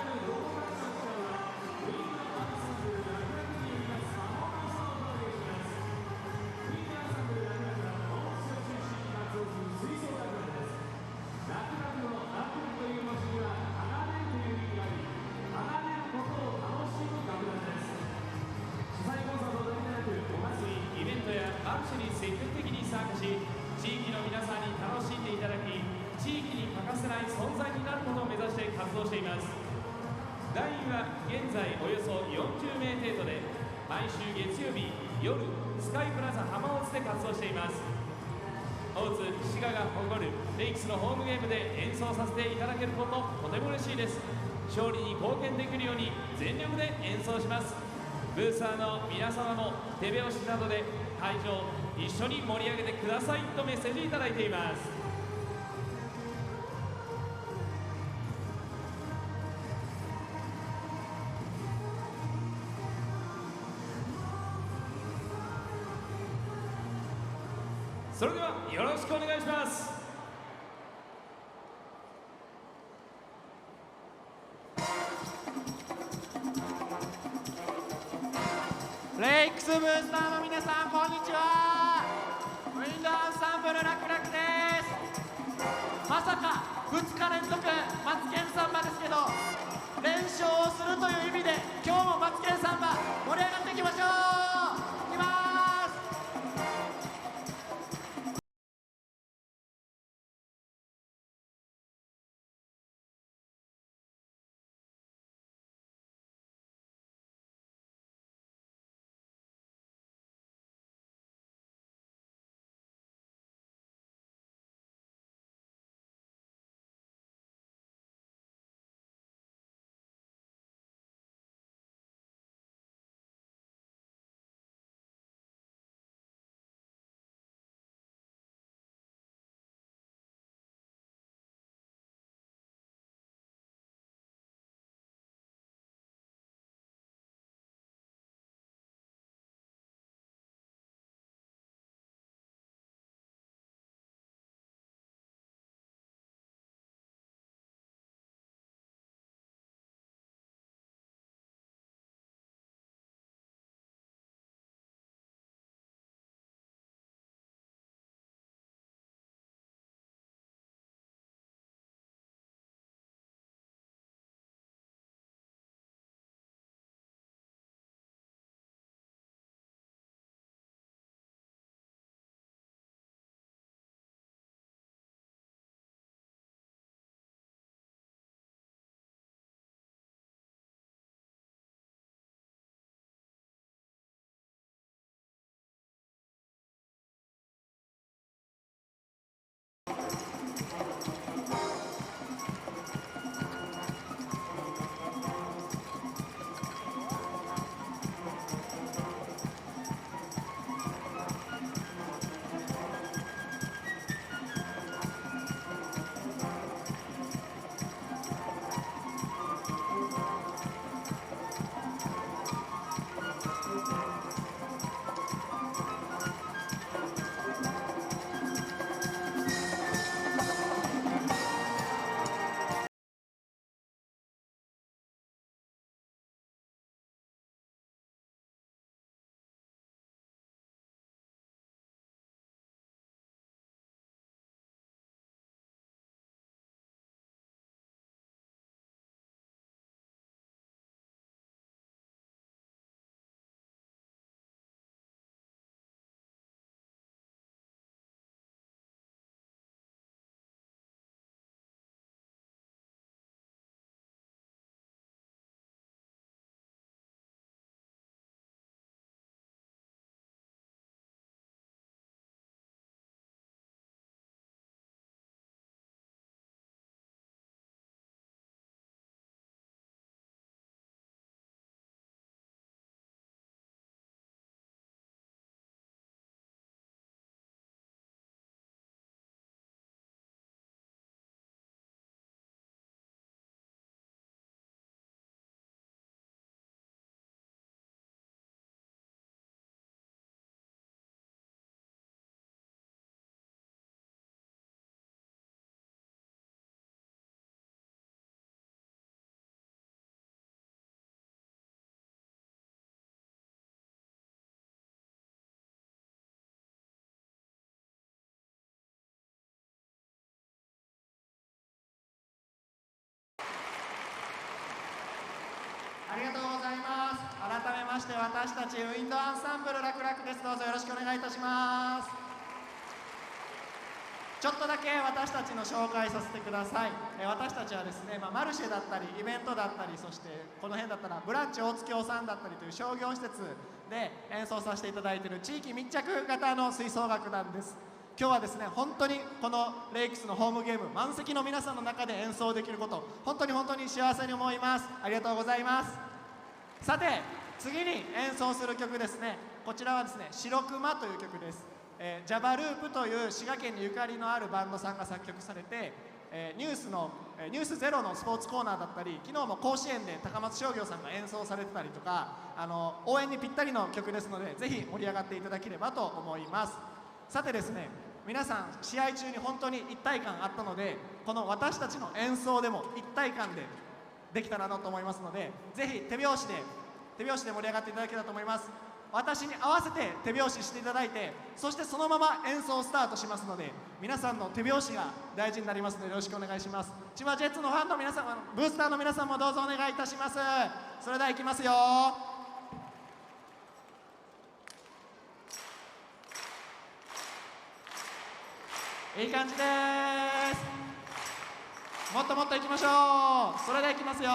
ありがとうございます。改めまして私たちウィンドアンサンブル楽々です。どうぞよろしくお願いいたします。ちょっとだけ私たちの紹介させてください。私たちはですね、マルシェだったりイベントだったり、そしてこの辺だったらブランチ大月さんだったりという商業施設で演奏させていただいている地域密着型の吹奏楽団です。今日はですね、本当にこのレイクスのホームゲーム満席の皆さんの中で演奏できること、本当に幸せに思います。ありがとうございます。さて次に演奏する曲ですね、こちらはですね、白熊という曲です。ジャバループという滋賀県にゆかりのあるバンドさんが作曲されて、ニュースゼロのスポーツコーナーだったり、昨日も甲子園で高松商業さんが演奏されてたりとか、応援にぴったりの曲ですので、ぜひ盛り上がっていただければと思います。さてですね、皆さん試合中に本当に一体感あったので、この私たちの演奏でも一体感でできたらなと思いますので、ぜひ手拍子で盛り上がっていただけたらと思います。私に合わせて手拍子していただいて、そしてそのまま演奏スタートしますので、皆さんの手拍子が大事になりますのでよろしくお願いします。千葉ジェッツのファンの皆様、ブースターの皆さんもどうぞお願いいたします。それではいきますよ。いい感じです。もっともっといきましょう。それではいきますよ。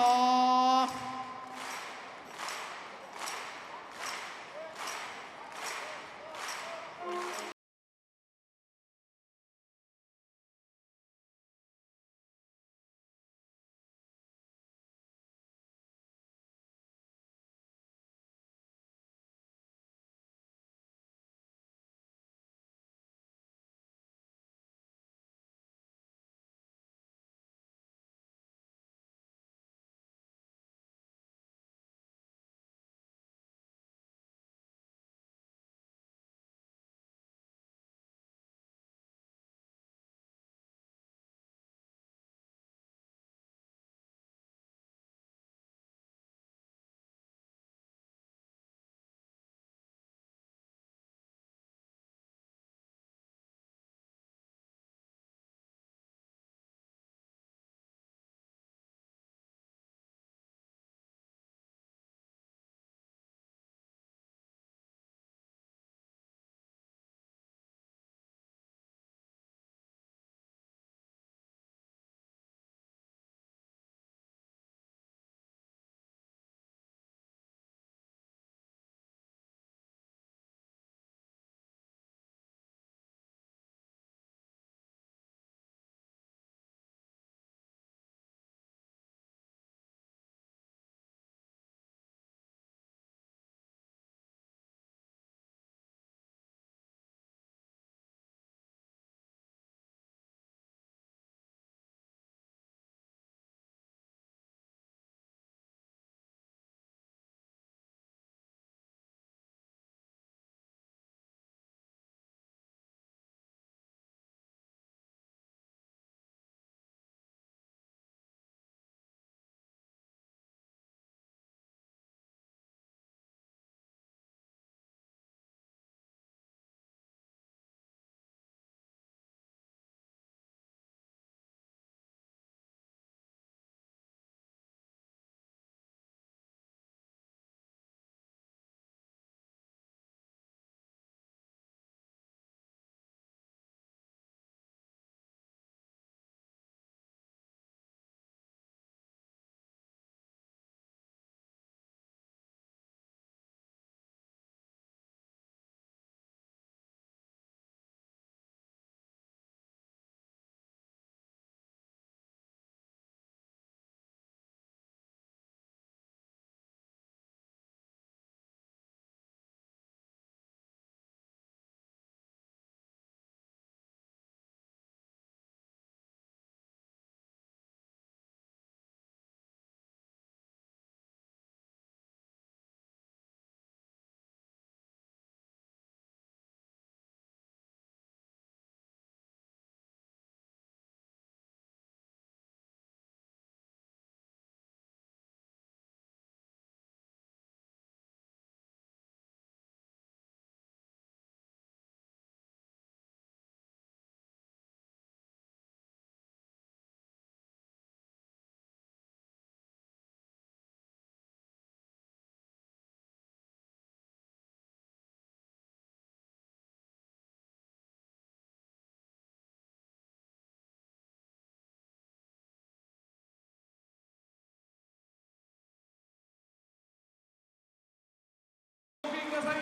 ください。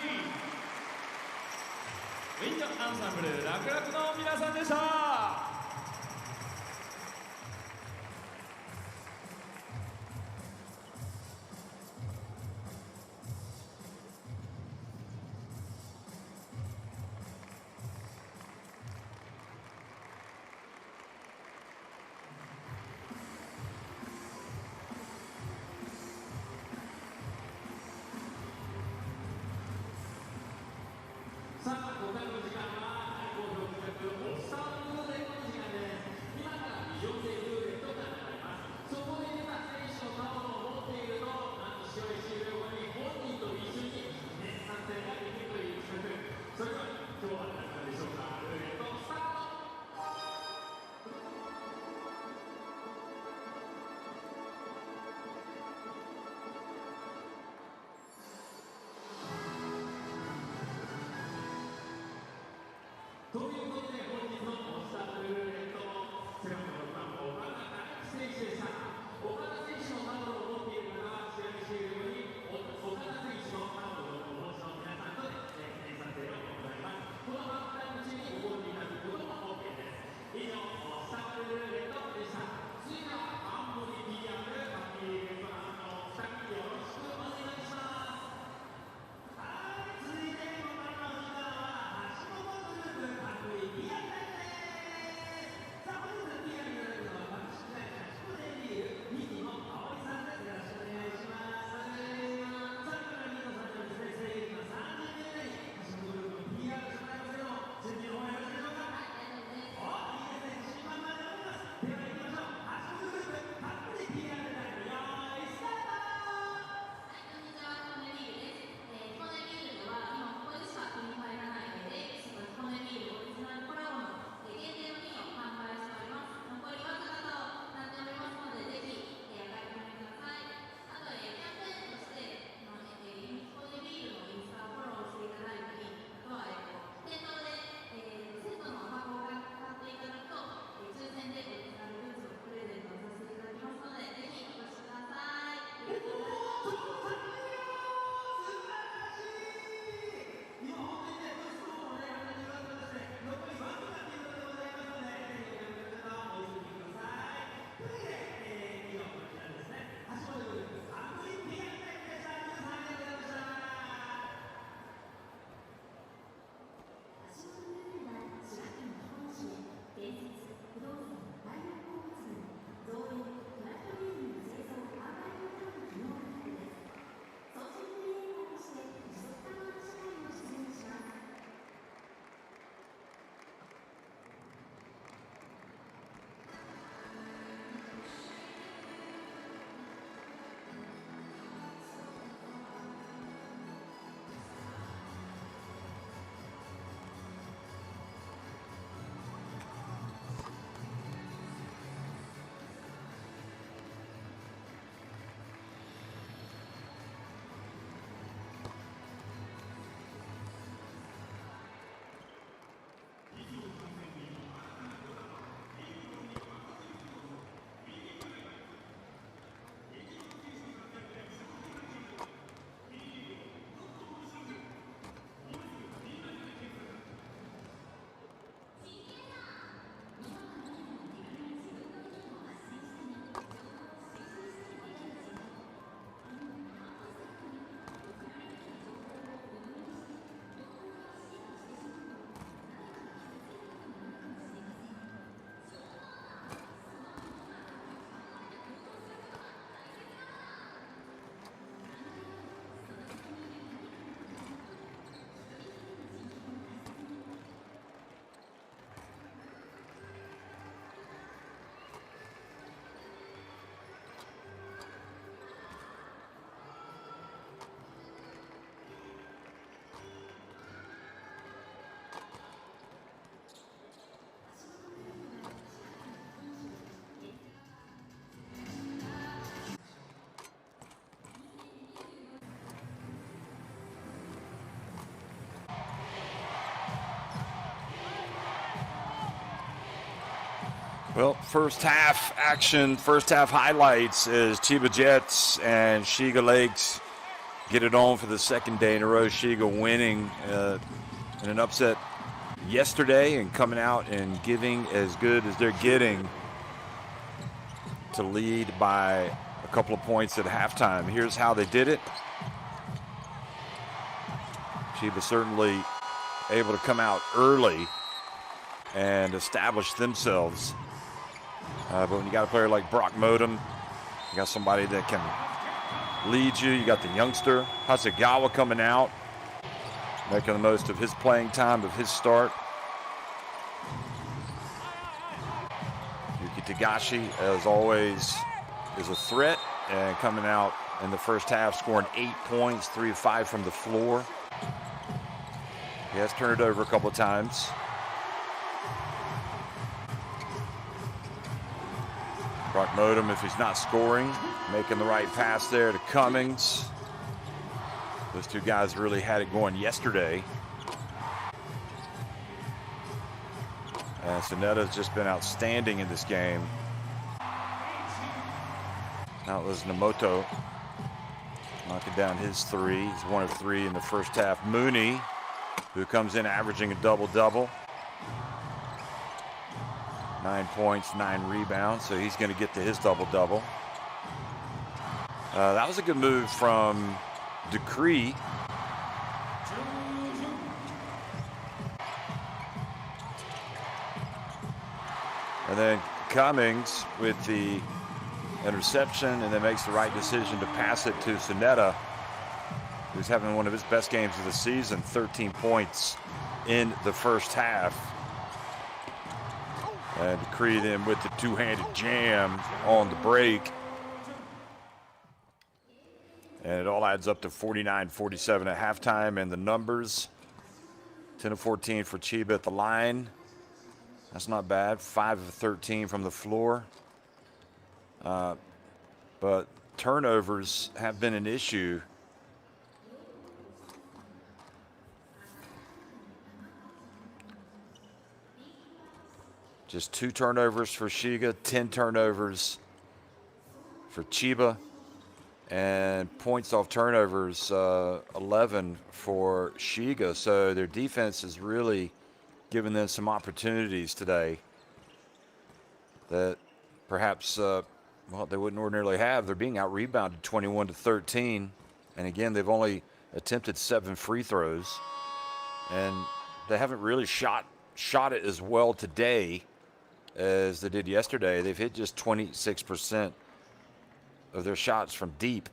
ウィンドアンサンブル楽々の皆さんでした。さあ、今回の時間は大好評企画オフサールーレットの時間です。今からビジョンでルーレットが流れます。そこで出た選手のタオルを持っていると、なんと試合終了後に本人と一緒に熱参戦ができるという企画。それでは今日は何なんでしょうか。ルーレットスタート。ということで本日のオフサールーレット背番号6番岡田大輝選手でした。岡田選手のタオルを持っている方は試合終了に岡田選手のタオルをお持ちの皆さんとで記念撮影を行います。このハーフタイム中にご購入いただくことも OK です。以上オフサールーレットでした。次はアンボリ PR ファミリーレストランのお二人よろしくお願いします。はい、続いてこの番組は橋本グループファミリー PR さあ、本日の PR になるのは私が橋本ビール2期の葵さんです。よろしくお願いします。さあ、今から皆さんにはですね、制限が30年内に橋本グループの PR してもらいますけども、準備の方よろしいでしょうか。お、いいですね、自信満々でございます。では行きましょう。橋本グループたっぷり PR タイム、よーいスタート。こんにちは、コネビールです。コネビールとは今ここでしか手に入らないので、コネビールオリジナルコラボの限定の瓶を販売しております。残りわずかとなっておりますので、ぜひお買い求めください。あと、キャンペーンとして、コネビールのインスタをフォローしていただいたり、あとは、店頭で、セットの箱を買っていただくと、抽選でオリジナルグッズをプレゼントさせていただきますので、ぜひお越しください。ありがとうございます。今本当にね、ブースの方もね、形になってまして、残りわずかということでございますので、ぜひお買い求め方はお急ぎください。というわけで、以上こちらですね、橋本グループアンブリ PR タイムでした。皆さんありがとうございました。橋本グループは滋賀県本市で建設、不動産、大学鉱物分、造園、クラフトビールの製造・販売を担う企業グループです。ソーシャルクリエイターとして持続可能な社会を実現します。Well, first half action, first half highlights is CHIBA Jets and SHIGA Lakes get it on for the second day in a row. Shiga winning in an upset yesterday and coming out and giving as good as they're getting to lead by a couple of points at halftime. Here's how they did it. CHIBA certainly able to come out early and establish themselves. But when you got a player like Brock Modem, you got somebody that can lead you. You got the youngster Hasegawa coming out, making the most of his playing time, of his start. Yuki Tagashi, as always, is a threat and coming out in the first half, scoring 8 points, 3 of 5 from the floor. He has turned it over a couple of times. Brock Modem, if he's not scoring, making the right pass there to Cummings. Those two guys really had it going yesterday. Sonetta's just been outstanding in this game. Now it was Namoto knocking down his three. He's 1 of 3 in the first half. Mooney, who comes in averaging a double-double. 9 points, 9 rebounds, so he's going to get to his double-double. That was a good move from Decree. And then Cummings with the interception, and then makes the right decision to pass it to Sonetta, who's having one of his best games of the season, 13 points in the first half. And Decree then with the two-handed jam on the break. And it all adds up to 49-47 at halftime. And the numbers, 10 of 14 for CHIBA at the line. That's not bad. 5 of 13 from the floor. But turnovers have been an issue. Just 2 turnovers for Shiga, 10 turnovers for CHIBA, and points off turnovers, 11 for Shiga. So their defense is really giving them some opportunities today that perhaps, well, they wouldn't ordinarily have. They're being out-rebounded 21-13. And again, they've only attempted 7 free throws. And they haven't really shot it as well today as they did yesterday. They've hit just 26% of their shots from deep.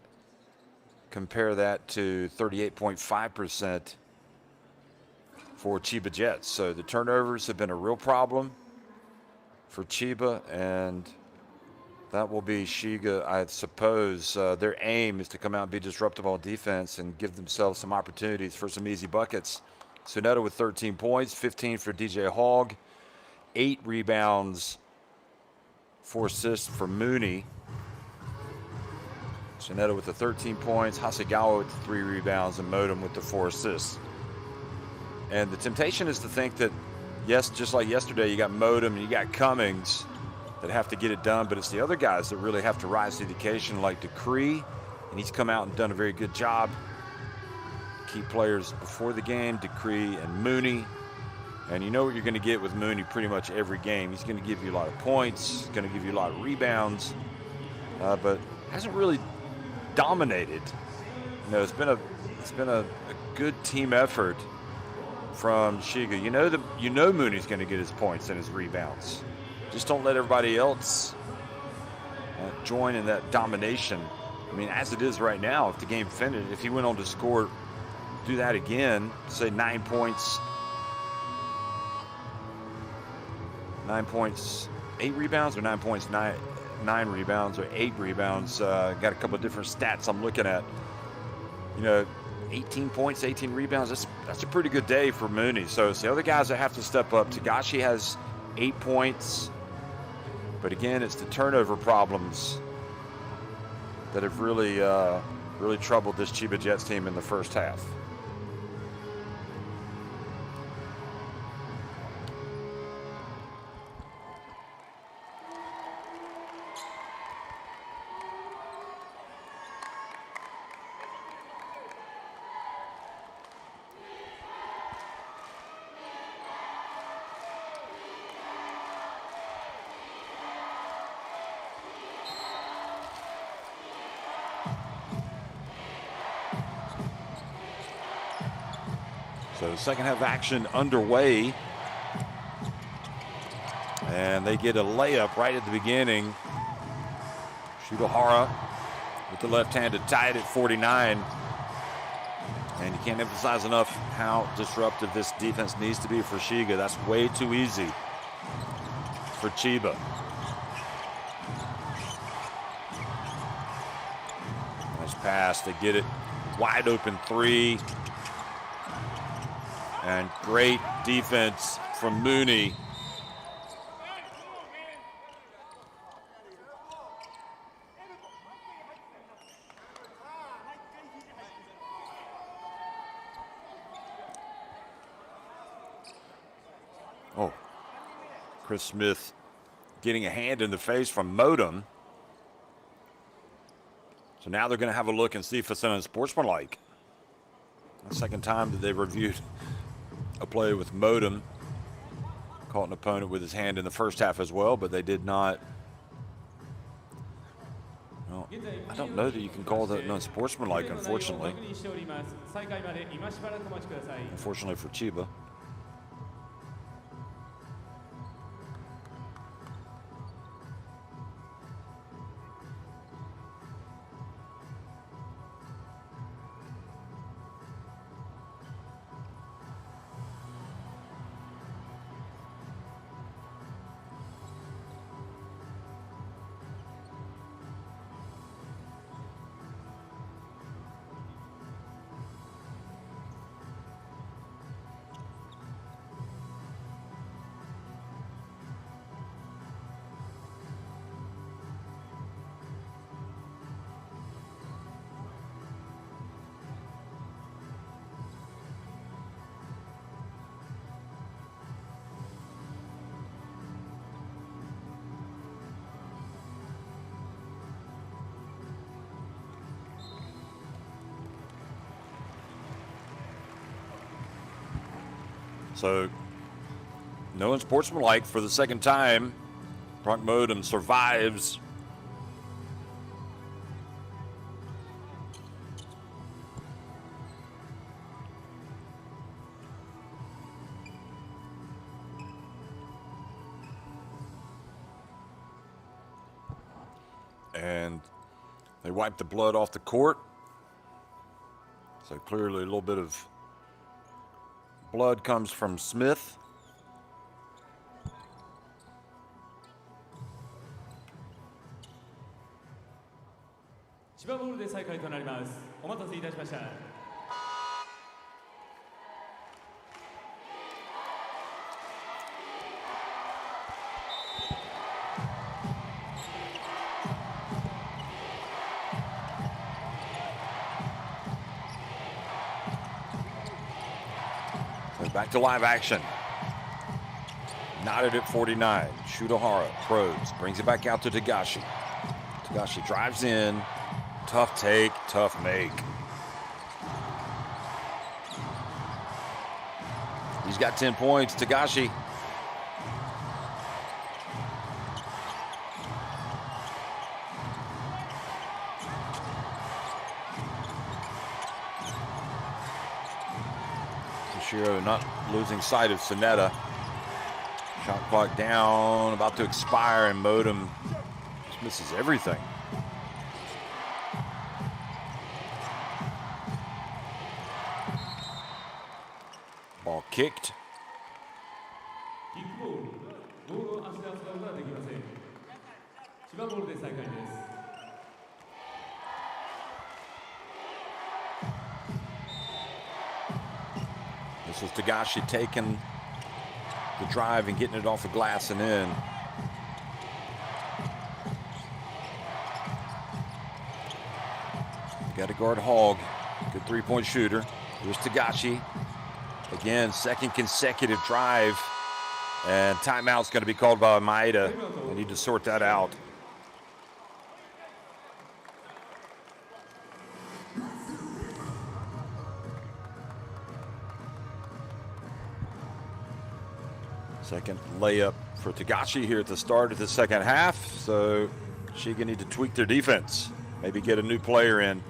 Compare that to 38.5% for CHIBA Jets. So the turnovers have been a real problem for CHIBA, and that will be Shiga, I suppose. Their aim is to come out and be disruptive on defense and give themselves some opportunities for some easy buckets. Sonetta with 13 points, 15 for DJ Hogg, 8 rebounds, 4 assists for Mooney. Sonetta with the 13 points, Hasegawa with the 3 rebounds, and Modem with the 4 assists. And the temptation is to think that, yes, just like yesterday, you got Modem and you got Cummings that have to get it done, but it's the other guys that really have to rise to the occasion, like Decree, and he's come out and done a very good job. Key players before the game, Decree and Mooney. And you know what you're going to get with Mooney pretty much every game. He's going to give you a lot of points, he's going to give you a lot of rebounds, but hasn't really dominated. You know, it's been a good team effort from Shiga. You know Mooney's going to get his points and his rebounds. Just don't let everybody else join in that domination. I mean, as it is right now, if the game finished, if he went on to score, do that again, say 9 points, 8 rebounds, or 9 points, 9 rebounds, or 8 rebounds. Got a couple of different stats I'm looking at. 18 points, 18 rebounds. That's a pretty good day for Mooney. So it's the other guys that have to step up. Tagashi has 8 points. But again, it's the turnover problems that have really troubled this CHIBA Jets team in the first half. So second half action underway. And they get a layup right at the beginning. Shidahara with the left hand to tie it at 49. And you can't emphasize enough how disruptive this defense needs to be for Shiga. That's way too easy for Chiba. Nice pass. They get it wide open three. And great defense from Mooney. Oh, Chris Smith getting a hand in the face from Modem. So now they're going to have a look and see if it's unsportsmanlike. The second time that they've reviewed a play with Modem. Caught an opponent with his hand in the first half as well, but they did not. Well, I don't know that you can call that unsportsmanlike, unfortunately. Unfortunately for Chiba. So, no unsportsmanlike for the second time. Brock Modem survives. And they wipe the blood off the court. So clearly a little bit of blood comes from Smith. CHIBA ボールで再開となります。お待たせいたしました。Back to live action. Knotted at 49. Shidahara probes, brings it back out to Tagashi. Tagashi drives in. Tough take, tough make. He's got 10 points. Tagashi. Not losing sight of Sonetta. Shot clock down, about to expire, and Modem just misses everything. Ball kicked. This was Tagashi taking the drive and getting it off the glass and in. Got to guard Hogg. Good three-point shooter. Here's Tagashi. Again, second consecutive drive. And timeout's going to be called by Maeda. They need to sort that out. Second layup for Tagashi here at the start of the second half. So Shiga need to tweak their defense. Maybe get a new player in.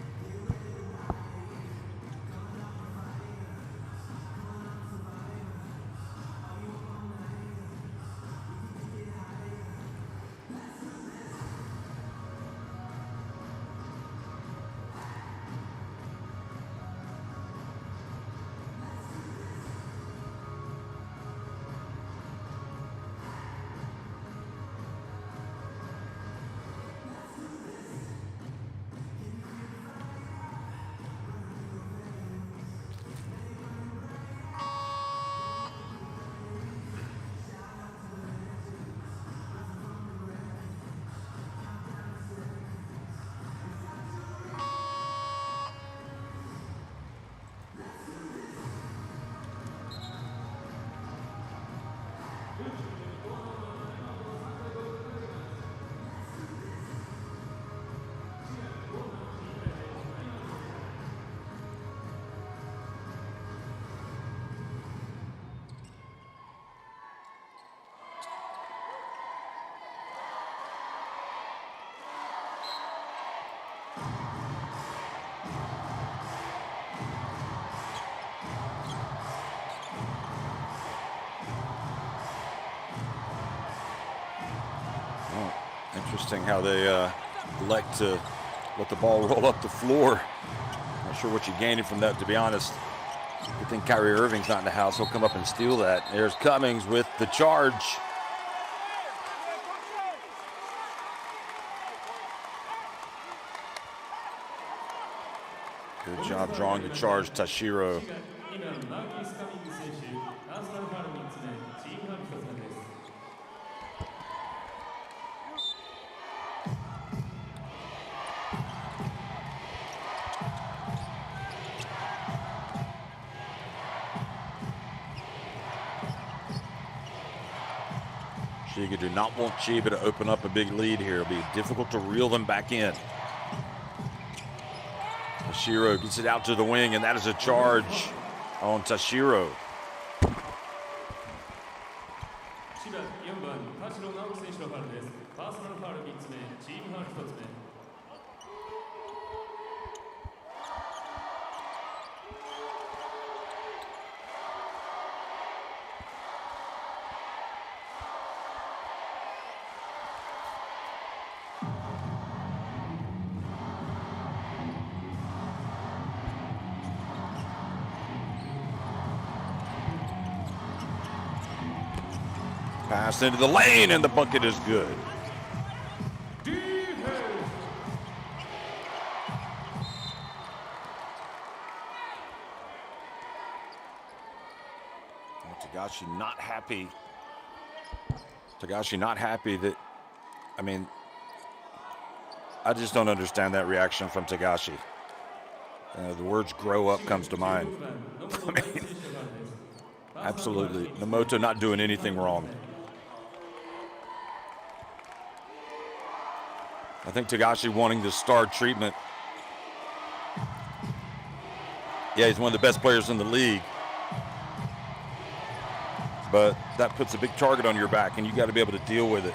Interesting how they elect to let the ball roll up the floor. Not sure what you're gaining from that, to be honest. Good thing Kyrie Irving's not in the house. He'll come up and steal that. There's Cummings with the charge. Good job drawing the charge, Tashiro. Shiga do not want Chiba to open up a big lead here. It'll be difficult to reel them back in. Tashiro gets it out to the wing, and that is a charge on Tashiro. Pass into the lane, and the bucket is good. Tagashi not happy. Tagashi not happy that, I mean, I just don't understand that reaction from Tagashi. The words grow up comes to mind. I mean, absolutely. Nomoto not doing anything wrong. I think Tagashi wanting the star treatment. Yeah, he's one of the best players in the league. But that puts a big target on your back, and you got to be able to deal with it.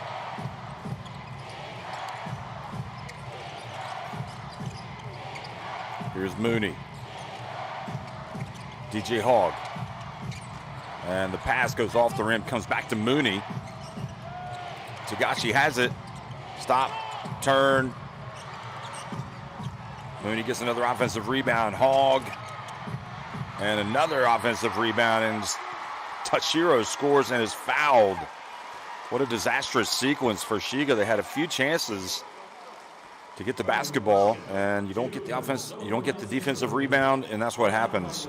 Here's Mooney. DJ Hogg. And the pass goes off the rim, comes back to Mooney. Tagashi has it. Stop. Turn. Mooney gets another offensive rebound. Hogg. And another offensive rebound. And Tashiro scores and is fouled. What a disastrous sequence for Shiga. They had a few chances to get the basketball, and you don't get the offense, you don't get the defensive rebound, and that's what happens.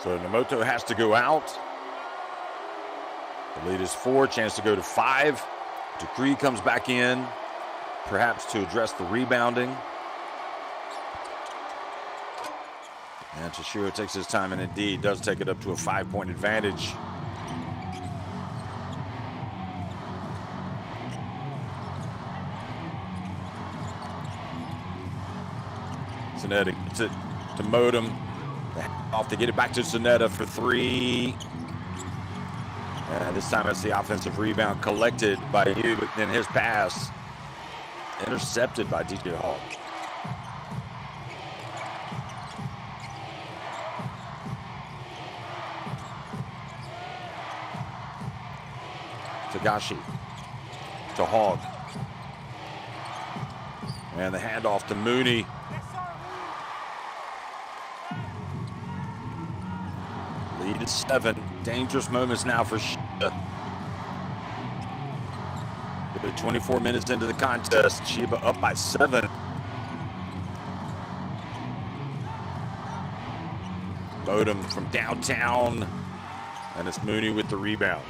So Nomoto has to go out. The lead is 4, chance to go to 5. Decree comes back in, perhaps to address the rebounding. And Tashiro takes his time and indeed does take it up to a 5-point advantage. Sonetta gets it to Modem. Off to get it back to Sonetta for 3. And this time it's the offensive rebound collected by Yu, but then his pass intercepted by DJ Hall. Tagashi to Hogg. And the handoff to Mooney. Lead is 7. Dangerous moments now for Shiba. 24 minutes into the contest. Shiba up by 7. Bodum from downtown. And it's Mooney with the rebound.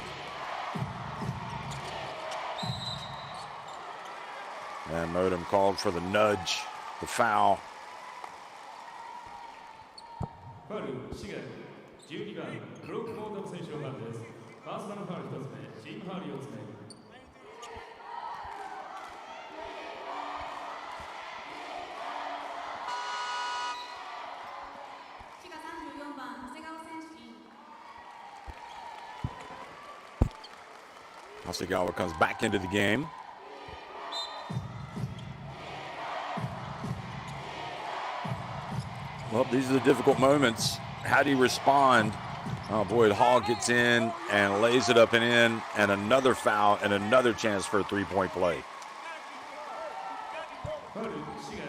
And Modem called for the nudge, the foul. Hasegawa comes back into the game. Well, these are the difficult moments. How do you respond? Oh boy, Hall gets in and lays it up and in, and another foul and another chance for a three-point play. ファウル、滋賀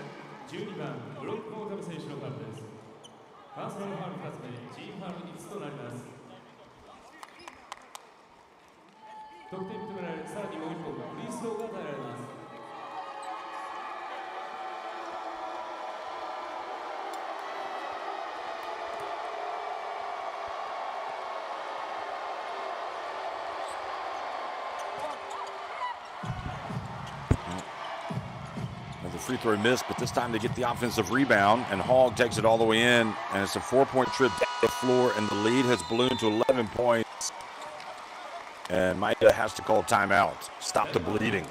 12番ブロックオータム選手のファウルです。パーソナルファウル2つ目、チームファウル5つとなります。得点認められ、さらにもう1本フリースローが与えられます。Free throw missed, but this time they get the offensive rebound, and Hogg takes it all the way in, and it's a 4-point trip down the floor, and the lead has ballooned to 11 points. And Maeda has to call timeout. Stop the bleeding.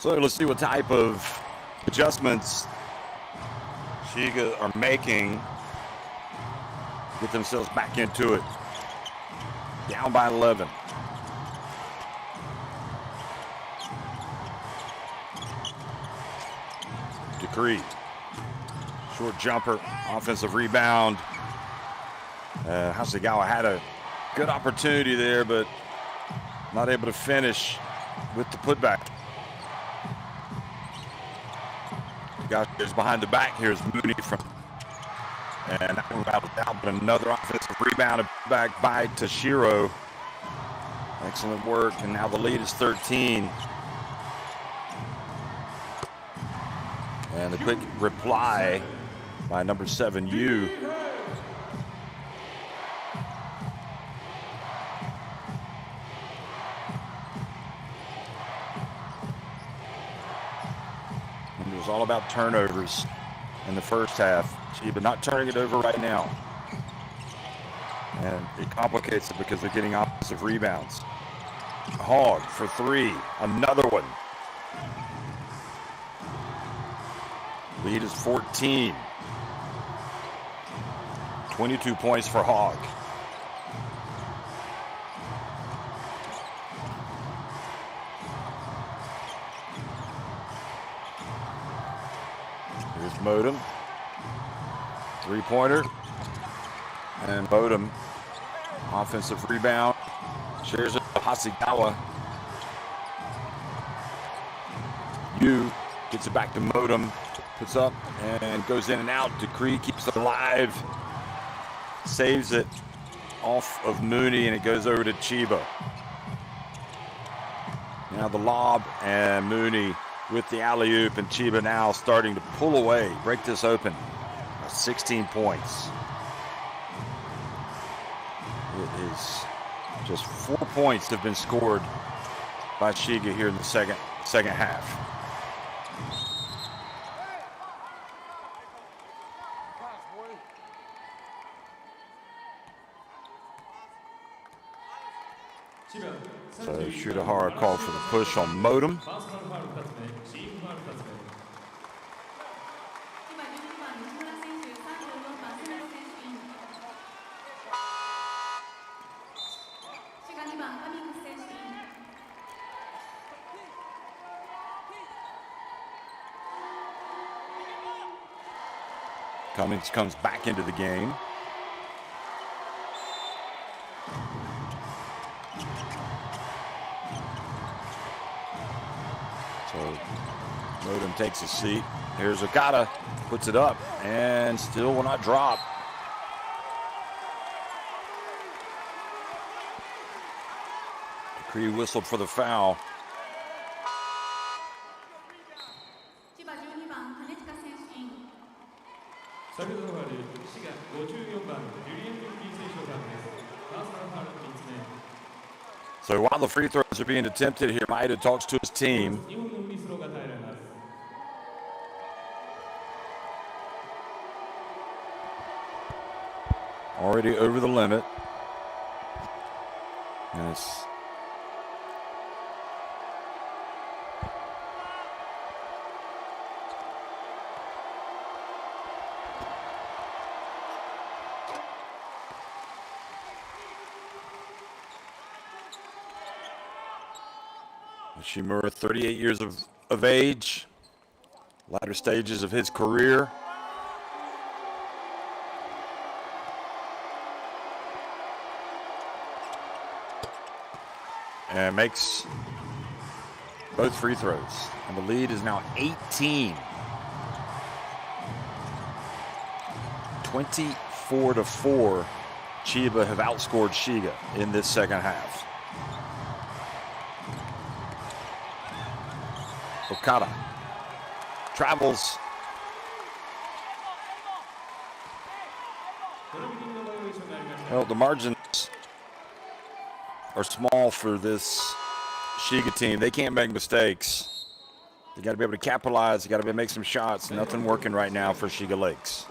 So let's see what type of adjustments Shiga are making. Get themselves back into it. Down by 11. Decree. Short jumper. Offensive rebound. Hasegawa had a good opportunity there, but not able to finish with the putback. Here's behind the back. Here's Mooney from, and that one battled out, but another offensive rebound back by Tashiro. Excellent work, and now the lead is 13. And the quick reply by number 7, Yu. It was all about turnovers in the first half. CHIBA not turning it over right now. And it complicates it because they're getting offensive rebounds. Hogg for 3, another one. Lead is 14. 22 points for Hogg. Modem, three-pointer, and Bodum, offensive rebound, shares it to Hasegawa. Yu gets it back to Modem, puts up and goes in and out. Decree keeps it alive, saves it off of Mooney, and it goes over to CHIBA. Now the lob, and Mooney with the alley-oop, and CHIBA now starting to pull away, break this open. 16 points. It is just 4 points have been scored by Shiga here in the second half. So Shudahara called for the push on Modem. パーソナルファウル2つ目、チームファウル2つ目。千葉12番西村選手、34番瀬野選手イン。滋賀2番カミングス選手イン。Cummings comes back into the game. So Modem takes a seat. Here's Okada, puts it up, and still will not drop. Decree whistled for the foul. 千葉12番金近選手イン。先ほどのファウル、滋賀54番ジュリエン・ルッキー選手のファウルです。パーソナルファウル3つ目。 So while the free throws are being attempted here, Maeda talks to his team. 日本のフリースローが与えられます。 Already over the limit. And it's Shimura, 38 years of age, latter stages of his career. And makes both free throws. And the lead is now 18. 24-4. Chiba have outscored Shiga in this second half. Okada travels. Well, the margins are small for this Shiga team. They can't make mistakes. You got to be able to capitalize. You got to be able to make some shots. Nothing working right now for Shiga Lakes.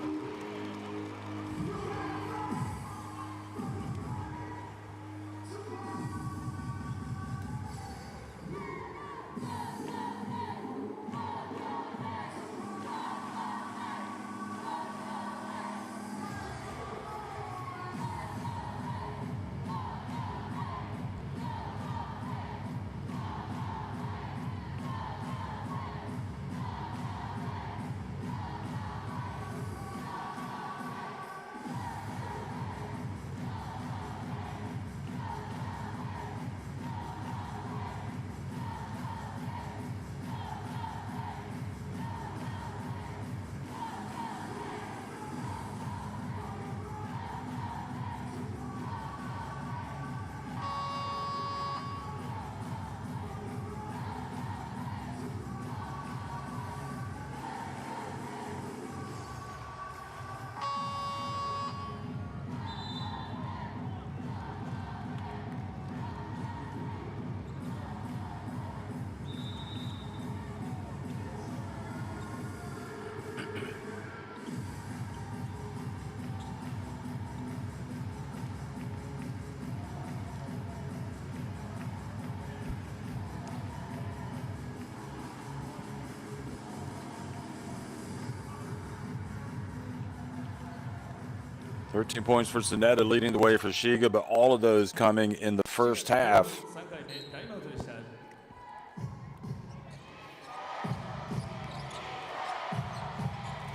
Thirteen points for Sonetta, leading the way for Shiga, but all of those coming in the first half. 3回目タイムアウトでした。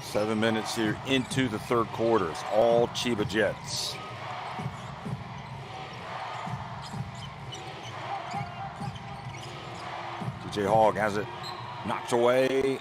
7 minutes here into the third quarter. It's all Chiba Jets. DJ Hogg has it knocked away.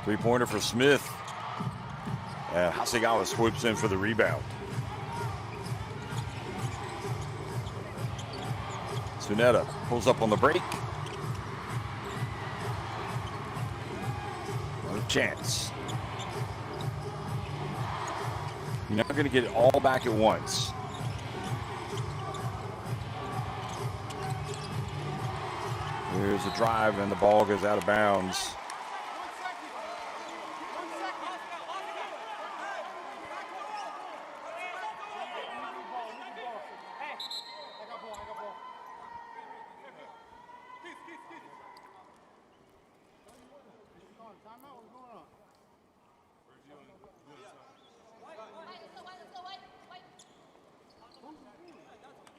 Three-pointer for Smith. And Hasegawa swoops in for the rebound. Sunetta pulls up on the break. Another chance. You're not going to get it all back at once. Here's a drive, and the ball goes out of bounds.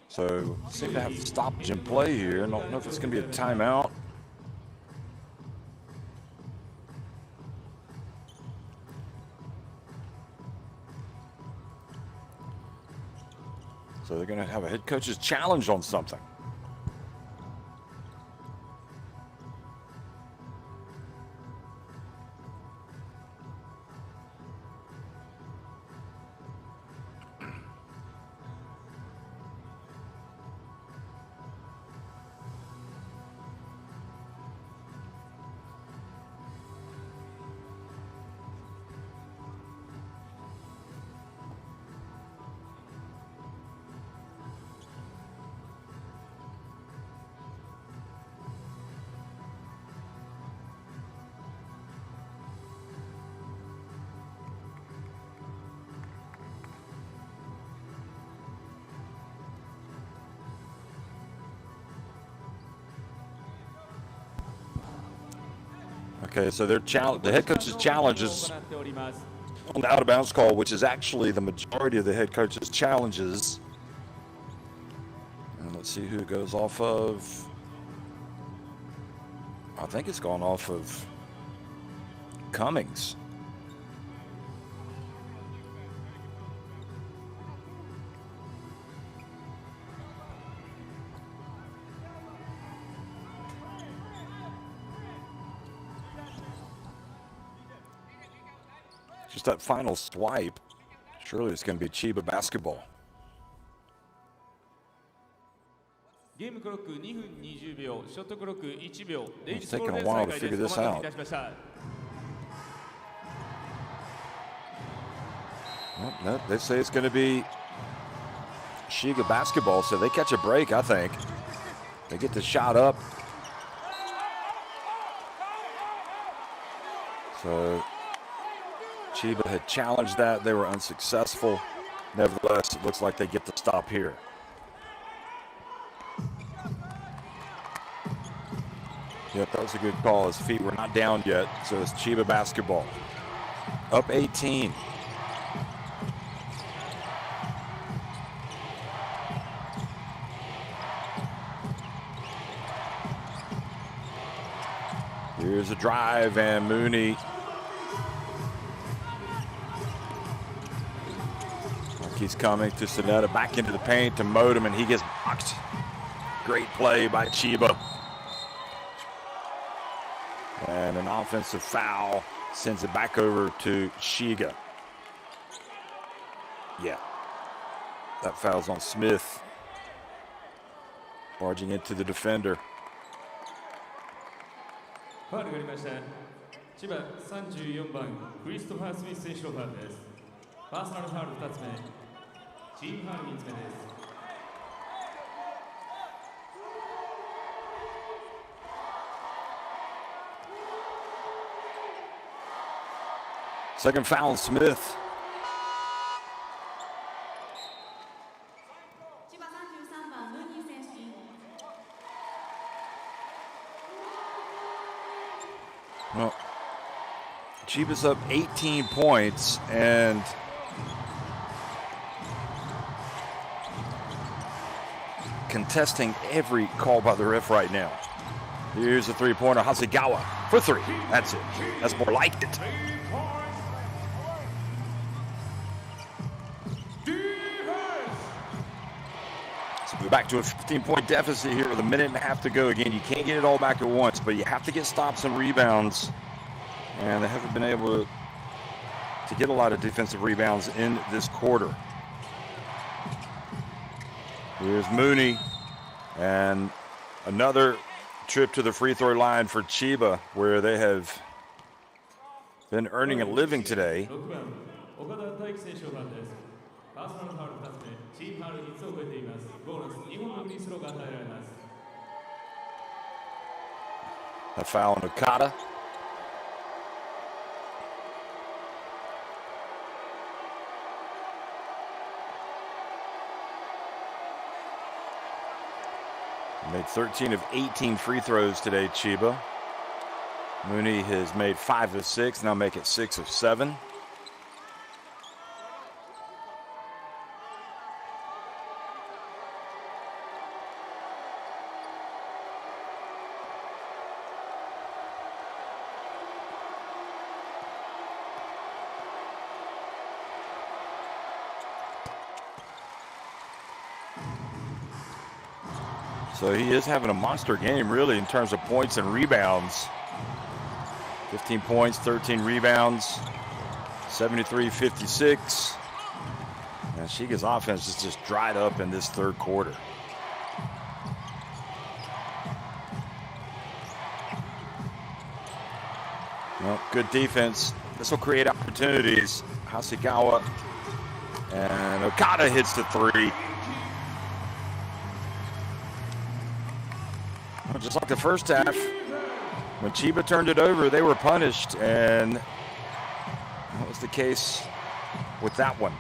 So, seem to have stoppage in play here. I don't know if it's going to be a timeout. So they're going to have a head coach's challenge on something. Okay, so the head coach's challenge is on the out of bounds call, which is actually the majority of the head coach's challenges. And let's see who it goes off of. I think it's gone off of Cummings. Just that final swipe. Surely it's going to be CHIBA basketball. Game clock 2分20秒、ショットクロック1秒。It's taken a while to figure this out. No, they say it's going to be SHIGA basketball, so they catch a break, I think. They get the shot up. So CHIBA had challenged that. They were unsuccessful. Nevertheless, it looks like they get the stop here. Yep, that was a good call. His feet were not down yet, so it's CHIBA basketball. Up 18. Here's a drive, and Mooney. He's coming to Sunetta, back into the paint to Modem, and he gets blocked. Great play by CHIBA. And an offensive foul sends it back over to SHIGA. Yeah, that foul's on Smith. Barging into the defender. ファウルがありました。千葉34番クリストファー・スミス選手のファウルです。パーソナルファウル2つ目。チームファウル3つ目です。Second foul on Smith. 千葉33番ムーニー選手。Well, CHIBA's up 18 points, and contesting every call by the ref right now. Here's a three-pointer, Hasegawa for three. That's it. That's more like it. So we're back to a 15-point deficit here with a minute and a half to go. Again, you can't get it all back at once, but you have to get stops and rebounds. And they haven't been able to get a lot of defensive rebounds in this quarter. Here's Mooney, and Another trip to the free throw line for CHIBA, where they have been earning a living today. 6番岡田大輝選手の番です。パーソナルファウル2つ目、チームファウル3つを超えています。ボーナス2本のフリースローが与えられます。 A foul on Okada. Made 13 of 18 free throws today, CHIBA. Mooney has made 5 of 6, now make it 6 of 7. So he is having a monster game, really, in terms of points and rebounds. 15 points, 13 rebounds, 73-56. And Shiga's offense is just dried up in this third quarter. Well, good defense. This will create opportunities. Hasegawa and Okada hits the three. Just like the first half, when CHIBA turned it over, they were punished, and that was the case with that one.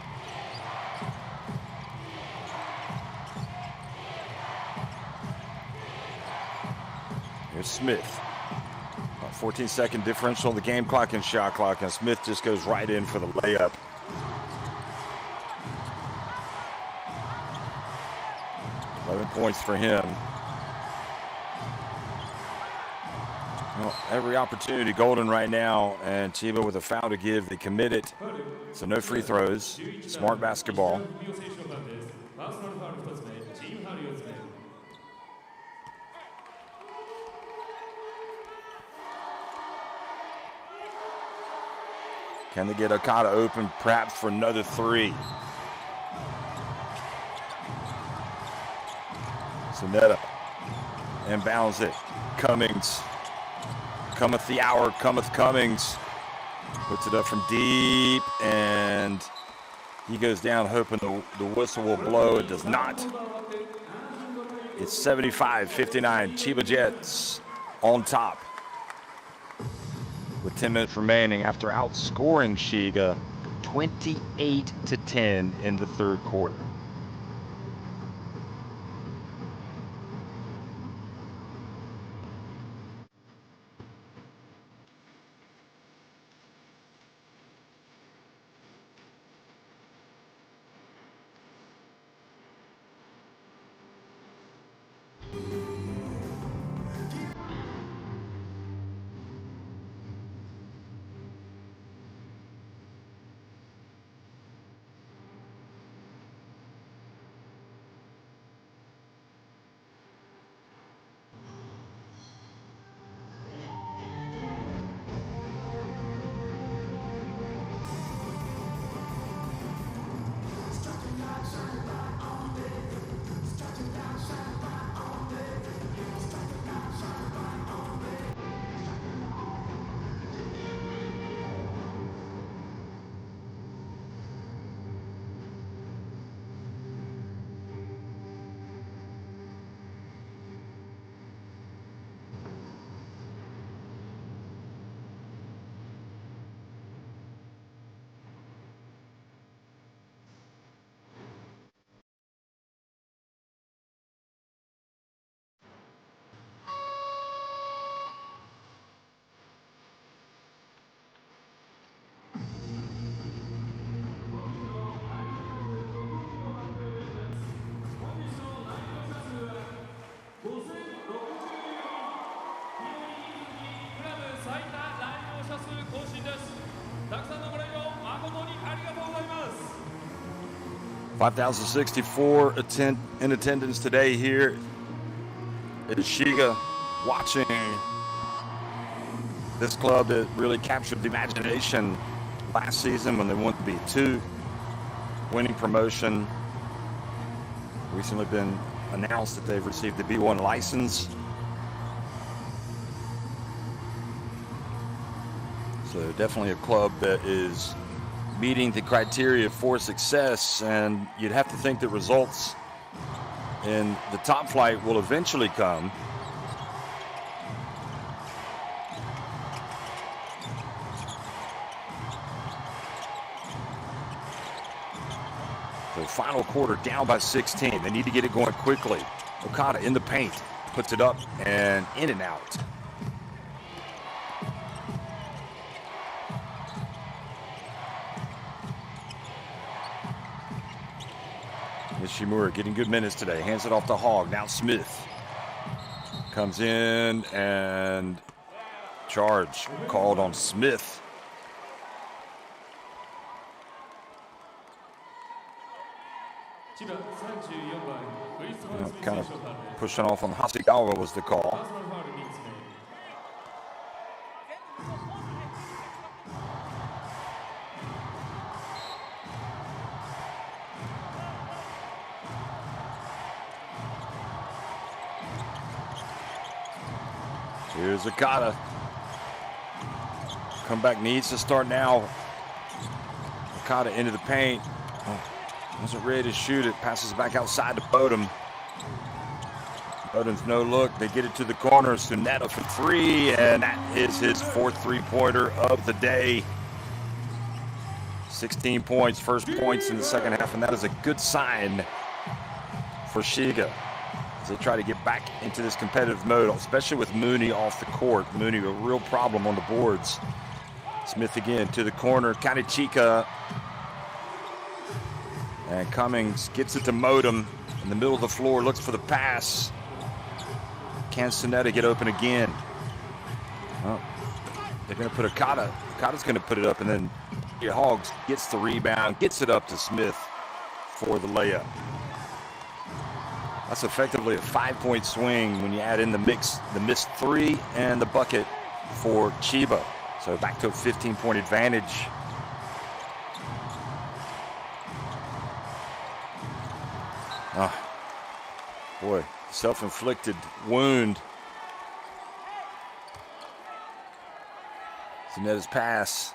Here's Smith. A 14-second differential on the game clock and shot clock, and Smith just goes right in for the layup. Points for him. Well, every opportunity golden right now, and CHIBA with a foul to give. They commit it, so no free throws. Smart basketball. Can they get Okada open, perhaps for another three? Sonetta inbounds it. Cummings. Cometh the hour, cometh Cummings. Puts it up from deep, and he goes down hoping the whistle will blow. It does not. It's 75-59. CHIBA Jets on top with 10 minutes remaining after outscoring Shiga 28-10 in the third quarter. $5,064 in attendance today here at Shiga, watching this club that really captured the imagination last season when they won the B2, winning promotion. Recently been announced that they've received the B1 license. So definitely a club that is meeting the criteria for success, and you'd have to think that results in the top flight will eventually come. The final quarter down by 16. They need to get it going quickly. Okada in the paint, puts it up and in and out. Nishimura getting good minutes today. Hands it off to Hogg. Now Smith comes in and charge called on Smith. Kind of pushing off on Hasegawa was the call. Here's Okada. Comeback needs to start now. Okada into the paint. Wasn't ready to shoot it. Passes back outside to Bodum. Bodum's no look. They get it to the corner. Suneta for three, and that is his fourth three-pointer of the day. 16 points, first points in the second half, and that is a good sign for Shiga as they try to get back into this competitive mode, especially with Mooney off the court. Mooney, a real problem on the boards. Smith again to the corner. Kanechika. And Cummings gets it to Modem in the middle of the floor, looks for the pass. Can Suneta get open again? Well, they're going to put Okada. Okada's going to put it up, and then Hoggs gets the rebound, gets it up to Smith for the layup. That's effectively a 5-point swing when you add in the mix, the missed three and the bucket for Chiba. So back to a 15-point advantage. Oh, boy, self-inflicted wound. Suneta's pass.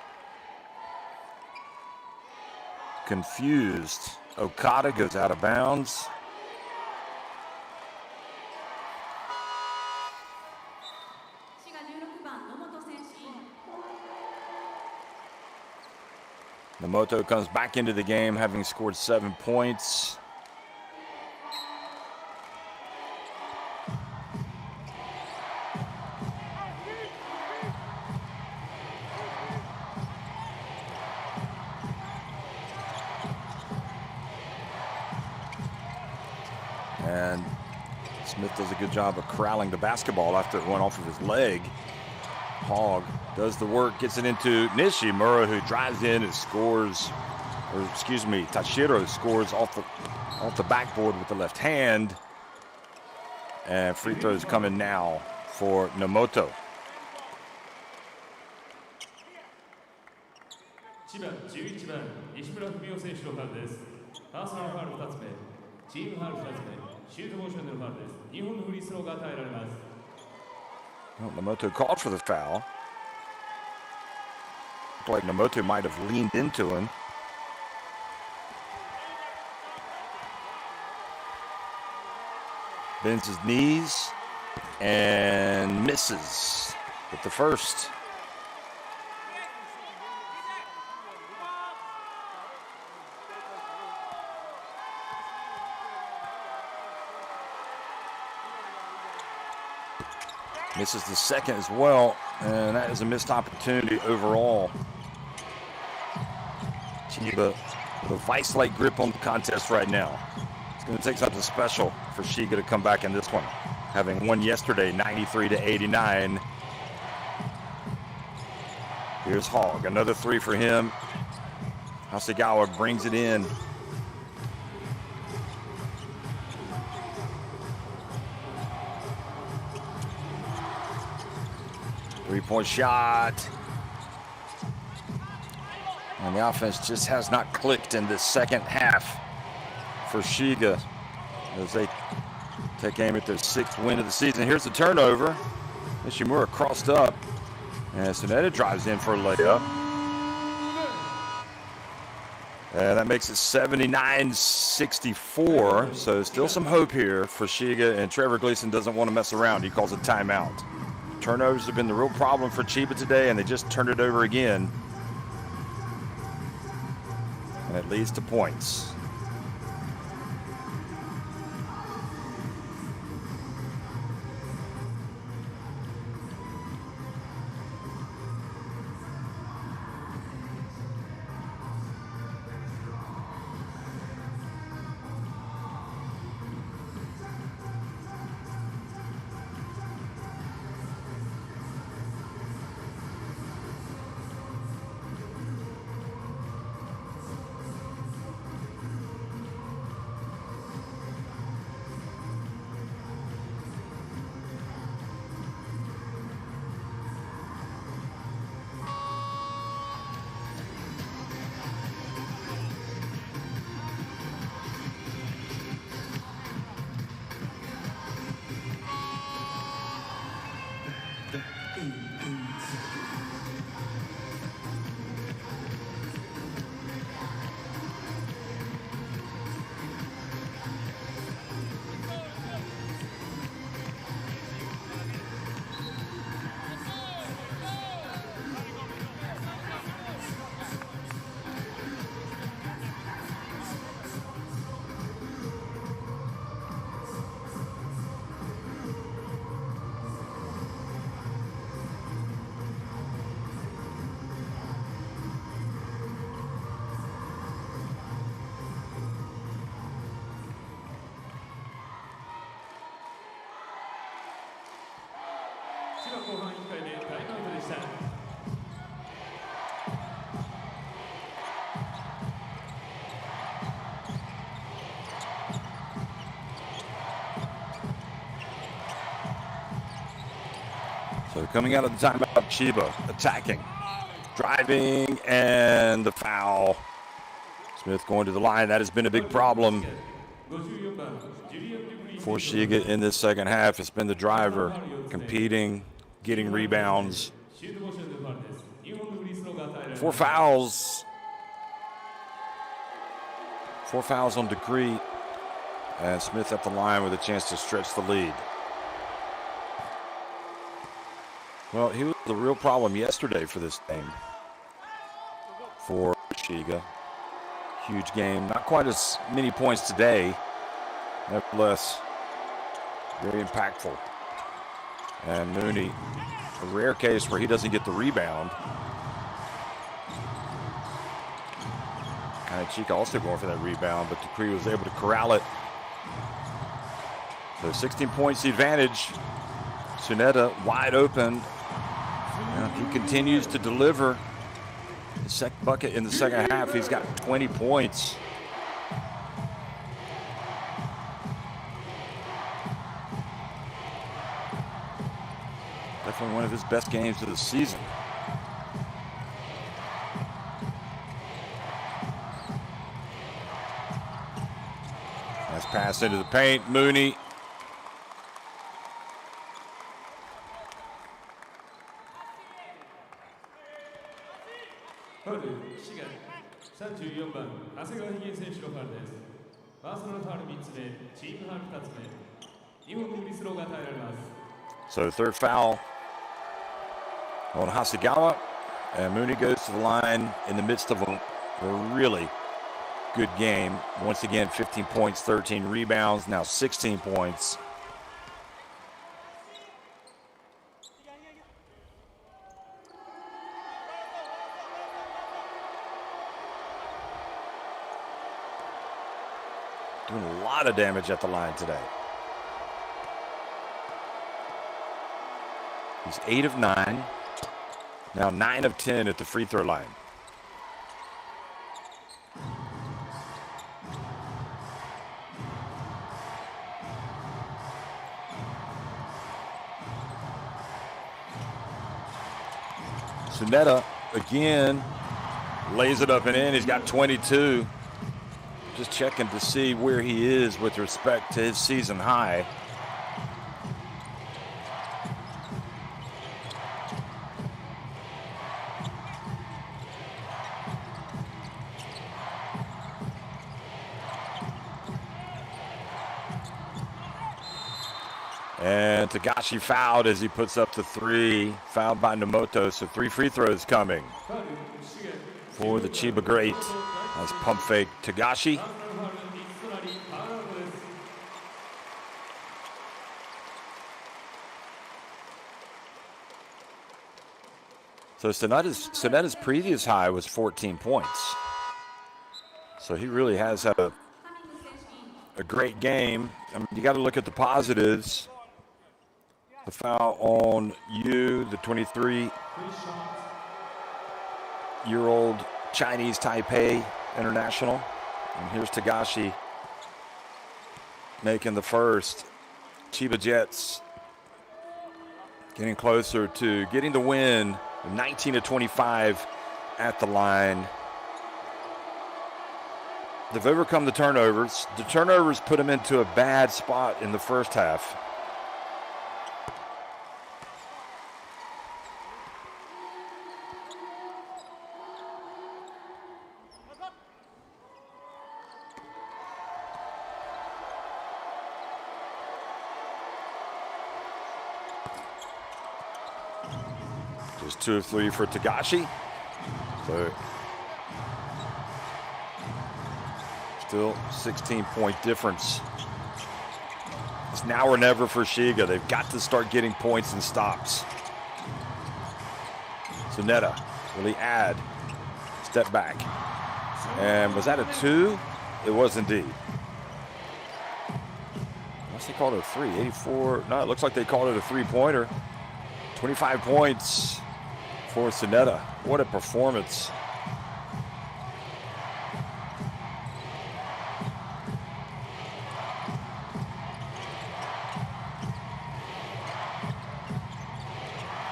Confused. Okada goes out of bounds. Nomoto comes back into the game, having scored 7 points. And Smith does a good job of corralling the basketball after it went off of his leg. Hogg does the work, gets it into Nishimura, who drives in and scores, or excuse me, Tashiro scores off the backboard with the left hand. And free throws coming now for Nomoto. CHIBA 11番西村文雄選手のファウルです。パーソナルファウル2つ目、チームファウル2つ目、シュートモーションでのファウルです。2本のフリースローが与えられます。Well, Nomoto called for the foul. Looked like Nomoto might have leaned into him. Bends his knees and misses with the first. Misses the second as well, and that is a missed opportunity overall. Chiba with a vice-like grip on the contest right now. It's going to take something special for Shiga to come back in this one, having won yesterday 93-89. Here's Hogg, another three for him. Hasegawa brings it in. Three-point shot. And the offense just has not clicked in this second half for Shiga as they take aim at their 6th win of the season. Here's the turnover. Nishimura crossed up, and Tsuneta drives in for a layup. And that makes it 79-64. So still some hope here for Shiga, and Trevor Gleason doesn't want to mess around. He calls a timeout. Turnovers have been the real problem for Chiba today, and they just turned it over again. And it leads to points. So coming out of the timeout, Chiba attacking, driving, and the foul. Smith going to the line. That has been a big problem for Shiga in this second half. It's been the driver competing, getting rebounds. 4 fouls. 4 fouls on Decree. And Smith at the line with a chance to stretch the lead. Well, he was the real problem yesterday for this game. For Shiga. Huge game. Not quite as many points today. Nevertheless, very impactful. And Mooney, a rare case where he doesn't get the rebound. And Chica also going for that rebound, but Dupree was able to corral it. So 16 points the advantage. Tsuneta wide open. And he continues to deliver the bucket in the second half. He's got 20 points. Definitely one of his best games of the season. Nice pass into the paint. Mooney. So third foul on Hasegawa, and Mooney goes to the line in the midst of a really good game. Once again, 15 points, 13 rebounds, now 16 points. Doing a lot of damage at the line today. He's 8 of 9. Now 9 of 10 at the free throw line. Tsuneta again lays it up and in. He's got 22. Just checking to see where he is with respect to his season high. And Tagashi fouled as he puts up the 3. Fouled by Nomoto, so 3 free throws coming for the Chiba great. That's pump fake Tagashi. So Sonetta's previous high was 14 points. So he really has had a great game. I mean, you got to look at the positives. The foul on Yu, the 23-year-old Chinese Taipei international. And here's Tagashi making the first. Chiba Jets getting closer to getting the win, 19-25 at the line. They've overcome the turnovers. The turnovers put them into a bad spot in the first half. Just 2 of 3 for Tagashi. So still 16-point difference. It's now or never for Shiga. They've got to start getting points and stops. Sonetta, will he add? Step back. And was that a 2? It was indeed. Unless they called it a 3, 84. No, it looks like they called it a 3-pointer. 25 points for Sonetta. What a performance.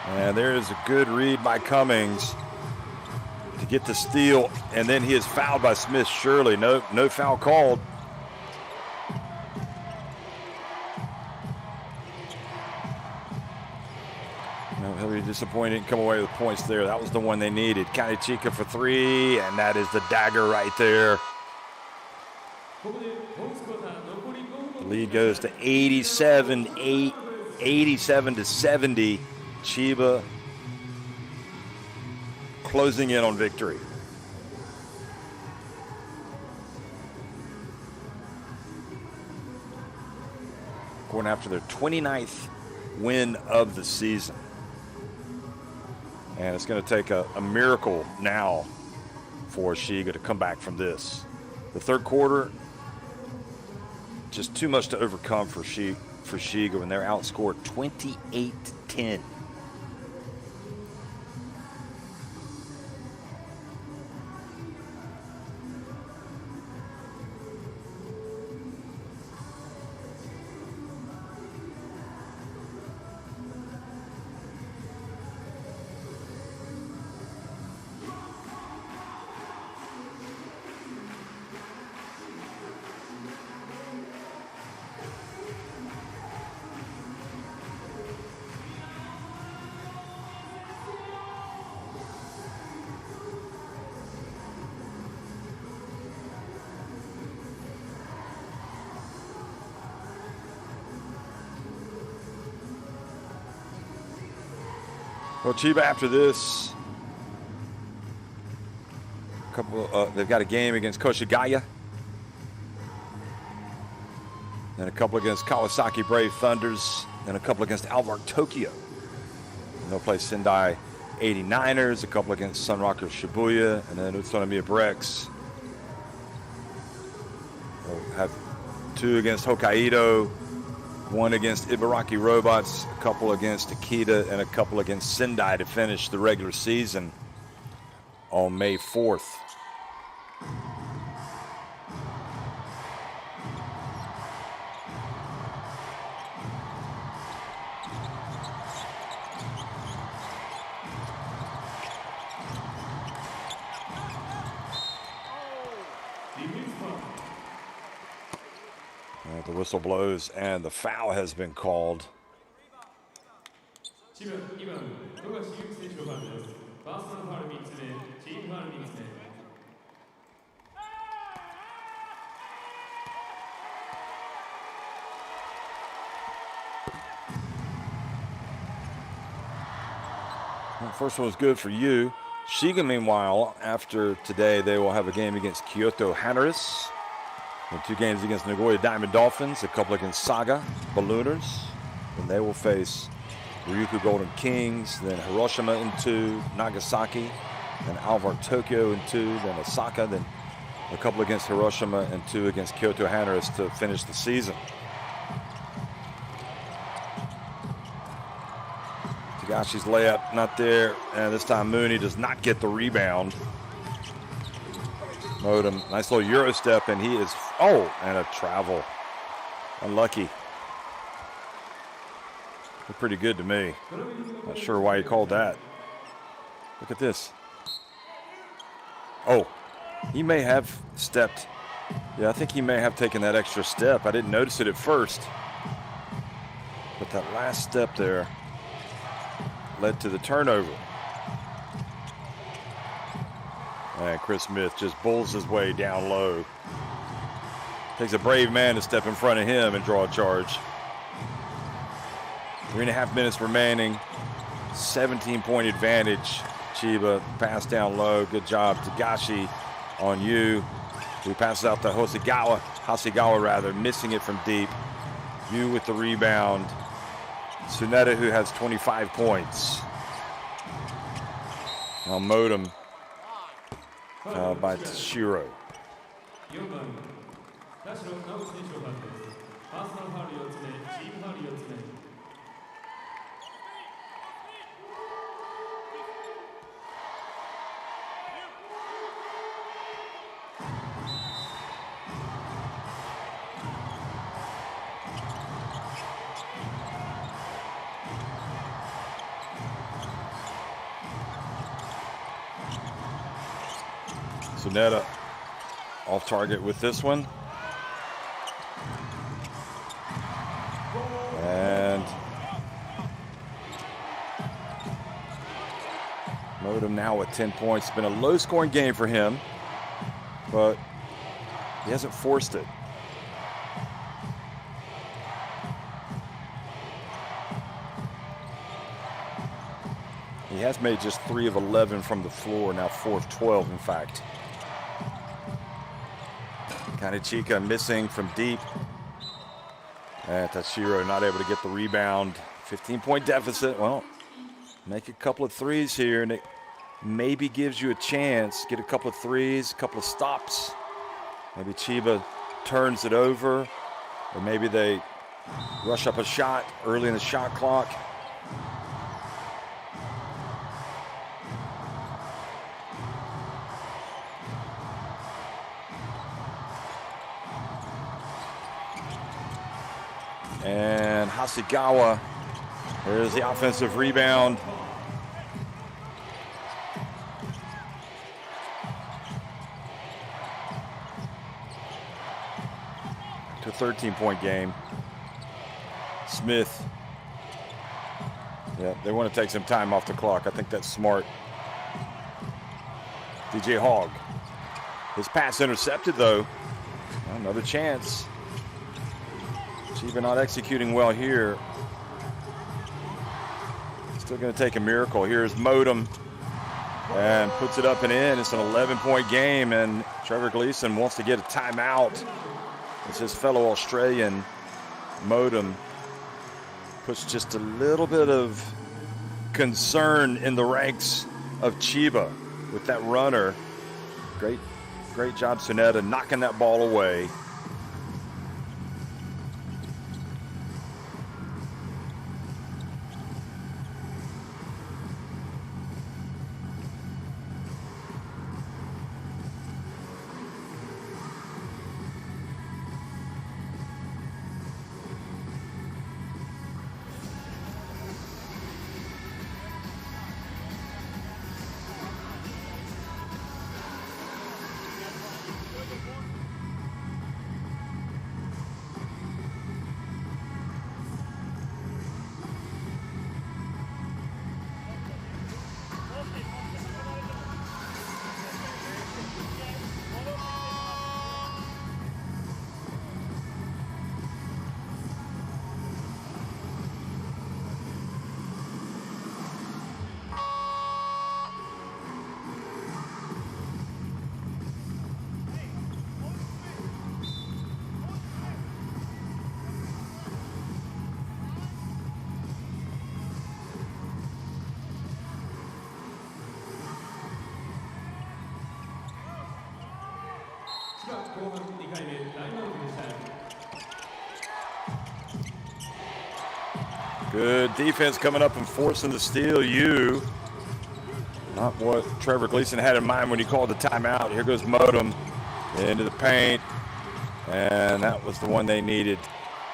And there is a good read by Cummings to get the steal, and then he is fouled by Smith Shirley. No foul called. He'll be disappointed and come away with points there. That was the one they needed. Kanichika for 3, and that is the dagger right there. The lead goes to 87-70. Chiba closing in on victory. Going after their 29th win of the season. And it's going to take a miracle now for Shiga to come back from this. The third quarter, just too much to overcome for Shiga when they're outscored 28-10. Well, Chiba after this, they've got a game against Koshigaya, and a couple against Kawasaki Brave Thunders, and a couple against Alvark Tokyo. And they'll play Sendai 89ers, a couple against Sunrocker Shibuya, and then Utsunomiya Brex. They'll have 2 against Hokkaido, 1 against Ibaraki Robots, a couple against Akita, and a couple against Sendai to finish the regular season on May 4th. The whistle blows and the foul has been called. Well, first one was good for you. Shiga, meanwhile, after today, they will have a game against Kyoto Hanorus, and 2 games against Nagoya Diamond Dolphins, a couple against Saga Ballooners. And they will face Ryukyu Golden Kings, then Hiroshima in 2, Nagasaki, then Alvar Tokyo in 2, then Osaka, then a couple against Hiroshima and 2 against Kyoto Hanorus to finish the season. Tagashi's layup not there, and this time Mooney does not get the rebound. Modem, nice little Euro step, and he is, and a travel. Unlucky. Looked pretty good to me. Not sure why he called that. Look at this. Oh, he may have stepped. Yeah, I think he may have taken that extra step. I didn't notice it at first. But that last step there led to the turnover. And Chris Smith just bulls his way down low. Takes a brave man to step in front of him and draw a charge. 3.5 minutes remaining. 17-point advantage. Chiba pass down low. Good job, Tagashi, on you. He passes out to Hasegawa, missing it from deep. You with the rebound. Tsuneta, who has 25 points. Now Modem by Tashiro. 4番田代直樹選手のファウルです。パーソナルファウル4つ目、チームファウル4つ目。Tsuneta off target with this one. And Modem now with 10 points. It's been a low-scoring game for him, but he hasn't forced it. He has made just 3 of 11 from the floor, now 4 of 12, in fact. Kanechika missing from deep. And Tashiro not able to get the rebound. 15-point deficit. Well, make a couple of threes here, and it maybe gives you a chance. Get a couple of threes, a couple of stops. Maybe Chiba turns it over, or maybe they rush up a shot early in the shot clock. And Hasegawa, there's the offensive rebound. To a 13-point game. Smith. Yeah, they want to take some time off the clock. I think that's smart. DJ Hogg. His pass intercepted, though. Another chance. Chiba not executing well here. Still going to take a miracle. Here's Modem and puts it up and in. It's an 11-point game, and Trevor Gleason wants to get a timeout. It's his fellow Australian, Modem, puts just a little bit of concern in the ranks of Chiba with that runner. Great job, Tsuneta, knocking that ball away. 後半2回目タイムアウトでした。 Good defense coming up and forcing the steal. Not what Trevor Gleason had in mind when he called the timeout. Here goes Modem into the paint. And that was the one they needed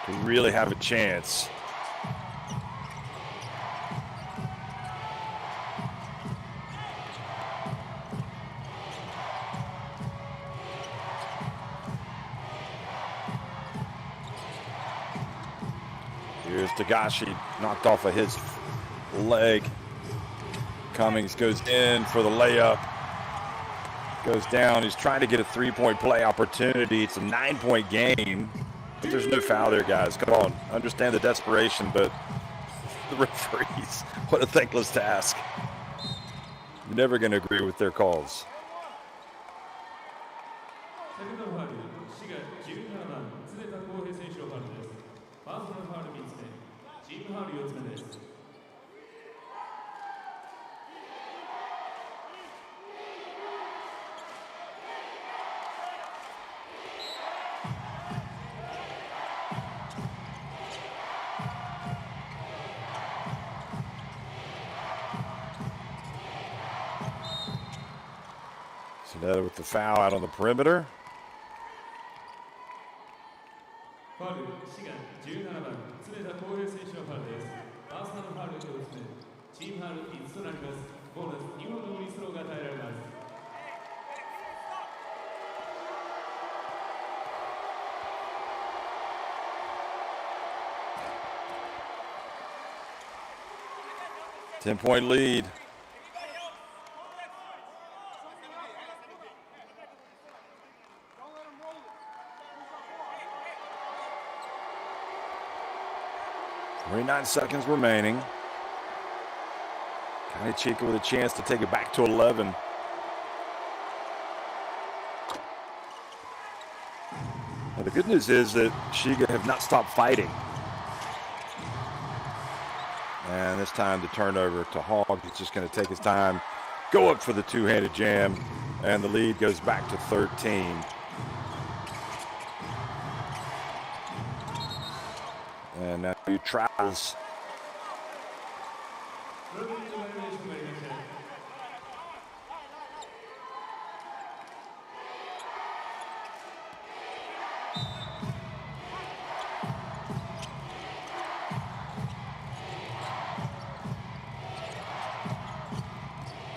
to really have a chance. Here's Tagashi, knocked off of his leg. Cummings goes in for the layup. Goes down. He's trying to get a three-point play opportunity. It's a 9-point game, but there's no foul there, guys. Come on. Understand the desperation, but the referees, what a thankless task. You're never going to agree with their calls. セカンドファウル、滋賀17番、常田康平選手のファウルです。パーソナルファウル3つ目、チームファウル4つ目です。 With the foul out on the perimeter. ファウル、滋賀17番、常田康平選手のファウルです。パーソナルファウル1つ目、チームファウル5つとなります。ボーナス2本のフリースローが与えられます。 10-point lead. .9 seconds remaining. CHIBA with a chance to take it back to 11. Now the good news is that SHIGA have not stopped fighting. And this time the turnover to Hogg. He's just going to take his time, go up for the two-handed jam, and the lead goes back to 13. And now he travels.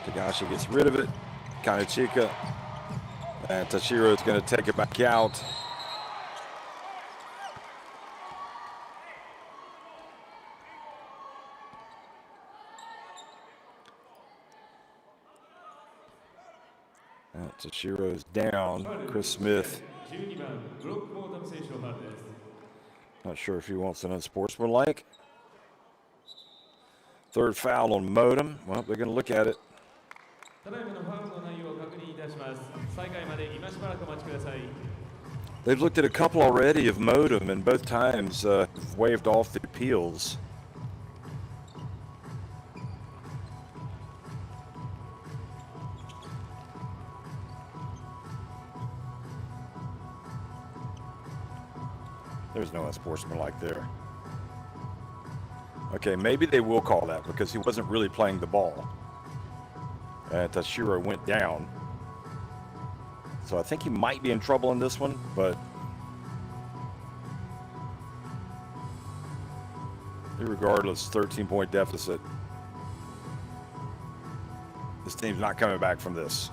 Tagashi gets rid of it. CHIBA. And Tashiro is going to take it back out. Tashiro is down. Chris Smith. Not sure if he wants an unsportsmanlike. Third foul on Modem. Well, they're going to look at it. They've looked at a couple already of Modem, and both times waved off the appeals. There's no unsportsmanlike there. Okay, maybe they will call that because he wasn't really playing the ball. And Tashiro went down. So I think he might be in trouble in this one, but regardless, 13-point deficit. This team's not coming back from this.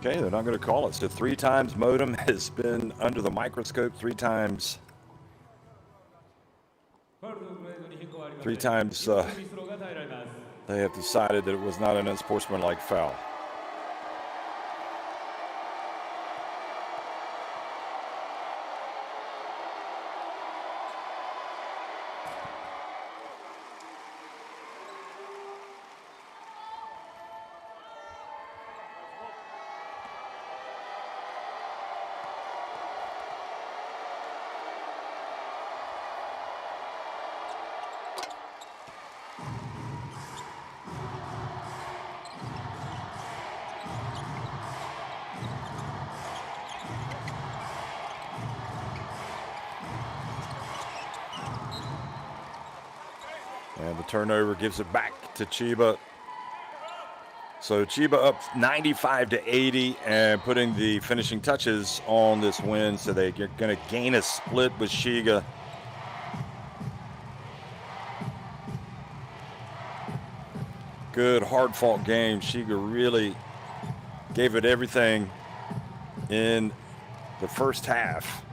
Okay, they're not going to call it. So 3 times Modem has been under the microscope. 3 times. 3 times they have decided that it was not an unsportsmanlike foul. And the turnover gives it back to CHIBA. So CHIBA up 95-80 and putting the finishing touches on this win. So they're going to gain a split with SHIGA. Good, hard-fought game. SHIGA really gave it everything in the first half.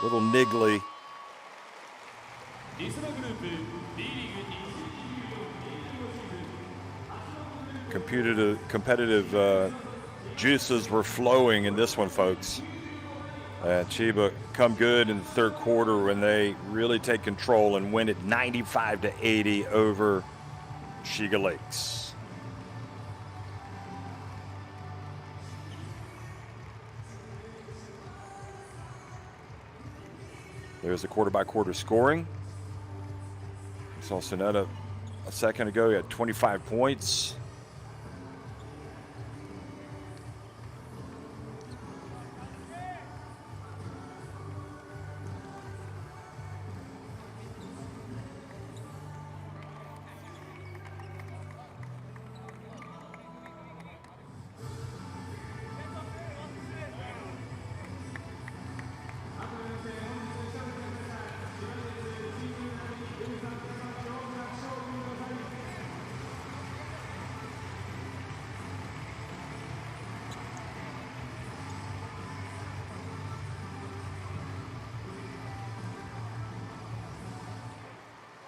Little niggly. Competitive juices were flowing in this one, folks. CHIBA come good in the third quarter when they really take control and win it 95-80 over SHIGA Lakes. There's the quarter-by-quarter scoring. We saw Sonetta a second ago. He had 25 points.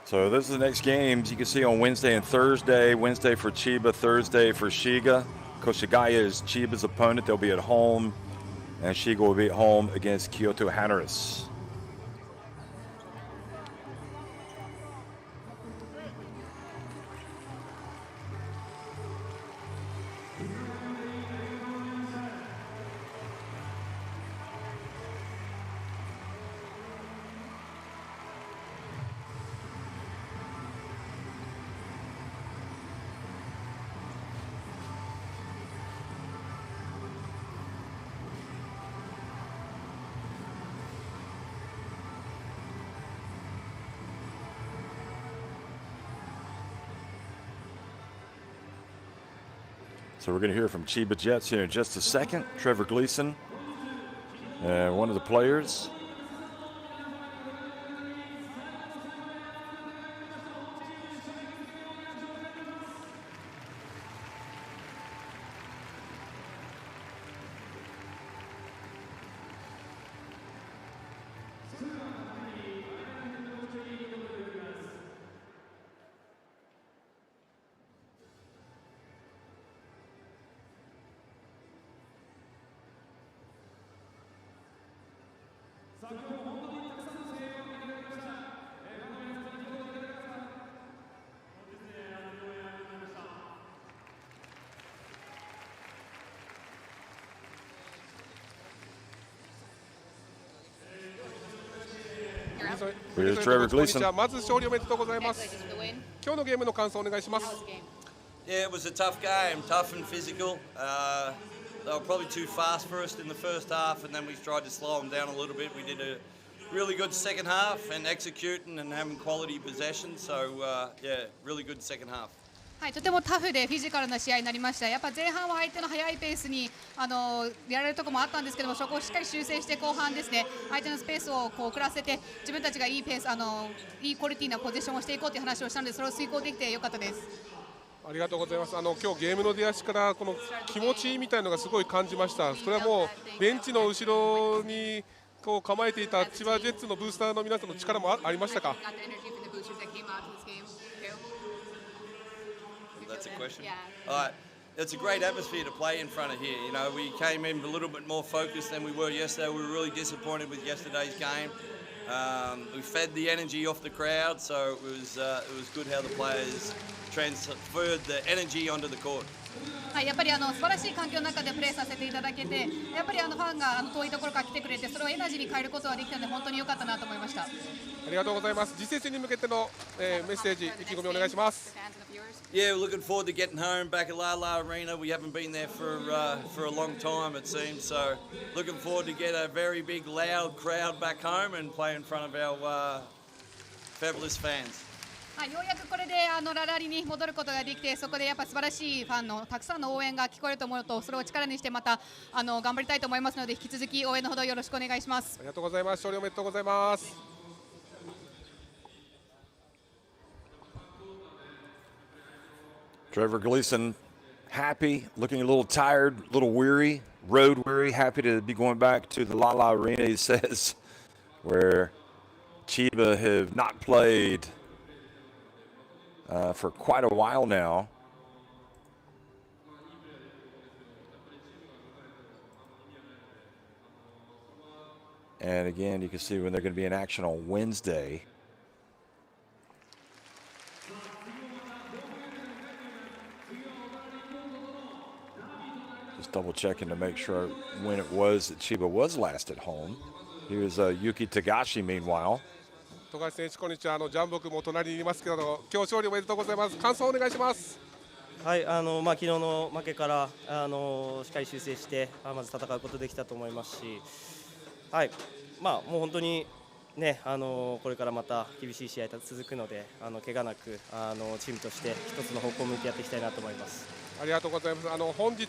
So this is the next games you can see on Wednesday and Thursday. Wednesday for CHIBA, Thursday for SHIGA. Koshigaya is CHIBA's opponent. They'll be at home, and SHIGA will be at home against Kyoto Hanorus. So we're going to hear from CHIBA Jets here in just a second. Trevor Gleason, one of the players. Here's Trevor Gleason. まず勝利おめでとうございます。今日のゲームの感想お願いします。Yeah, it was a tough game, tough and physical. They were probably too fast for us in the first half, and then we tried to slow them down a little bit. We did a really good second half and executing and having quality possession. So, yeah, really good second half. はい、とてもタフでフィジカルな試合になりました。やっぱ前半は相手の速いペースにやられるところもあったんですけども、そこをしっかり修正して後半ですね、相手のスペースをこう遅らせて自分たちがいいペースいいクオリティなポジションをしていこうという話をしたので、それを遂行できてよかったです。ありがとうございます。今日ゲームの出足からこの気持ちみたいなのがすごい感じました。それはもうベンチの後ろにこう構えていた千葉ジェッツのブースターの皆さんの力もありましたか。That's a question. It's a great atmosphere to play in front of here. You know, we came in a little bit more focused than we were yesterday. We were really disappointed with yesterday's game. We fed the energy off the crowd, so it was good how the players transferred the energy onto the court. はい、やっぱり素晴らしい環境の中でプレーさせていただけて、やっぱりファンが遠いところから来てくれて、それをエナジーに変えることができたので本当に良かったなと思いました。ありがとうございます。次節戦に向けての、メッセージ、意気込みお願いします。Yeah, we're looking forward to getting home back at La Arena. We haven't been there for a long time, it seems. So, looking forward to get a very big, loud crowd back home and play in front of our fabulous fans. はい、ようやくこれでララリに戻ることができて、そこでやっぱ素晴らしいファンのたくさんの応援が聞こえると思うと、それを力にしてまた頑張りたいと思いますので、引き続き応援のほどよろしくお願いします。ありがとうございます。勝利おめでとうございます。Trevor Gleason, happy, looking a little tired, a little weary, road weary, happy to be going back to the La Arena, he says, where CHIBA have not played for quite a while now. And again, you can see when they're going to be in action on Wednesday. Just double checking to make sure when it was that CHIBA was last at home. Here's Yuki Tagashi, meanwhile. 富樫選手、こんにちは。ジャンボ君も隣にいますけど、今日勝利おめでとうございます。感想をお願いします。はい、昨日の負けからしっかり修正してまず戦うことできたと思いますし、はい、もう本当にね、これからまた厳しい試合が続くので、怪我なくチームとして一つの方向を向いてやっていきたいなと思います。ありがとうございます。本日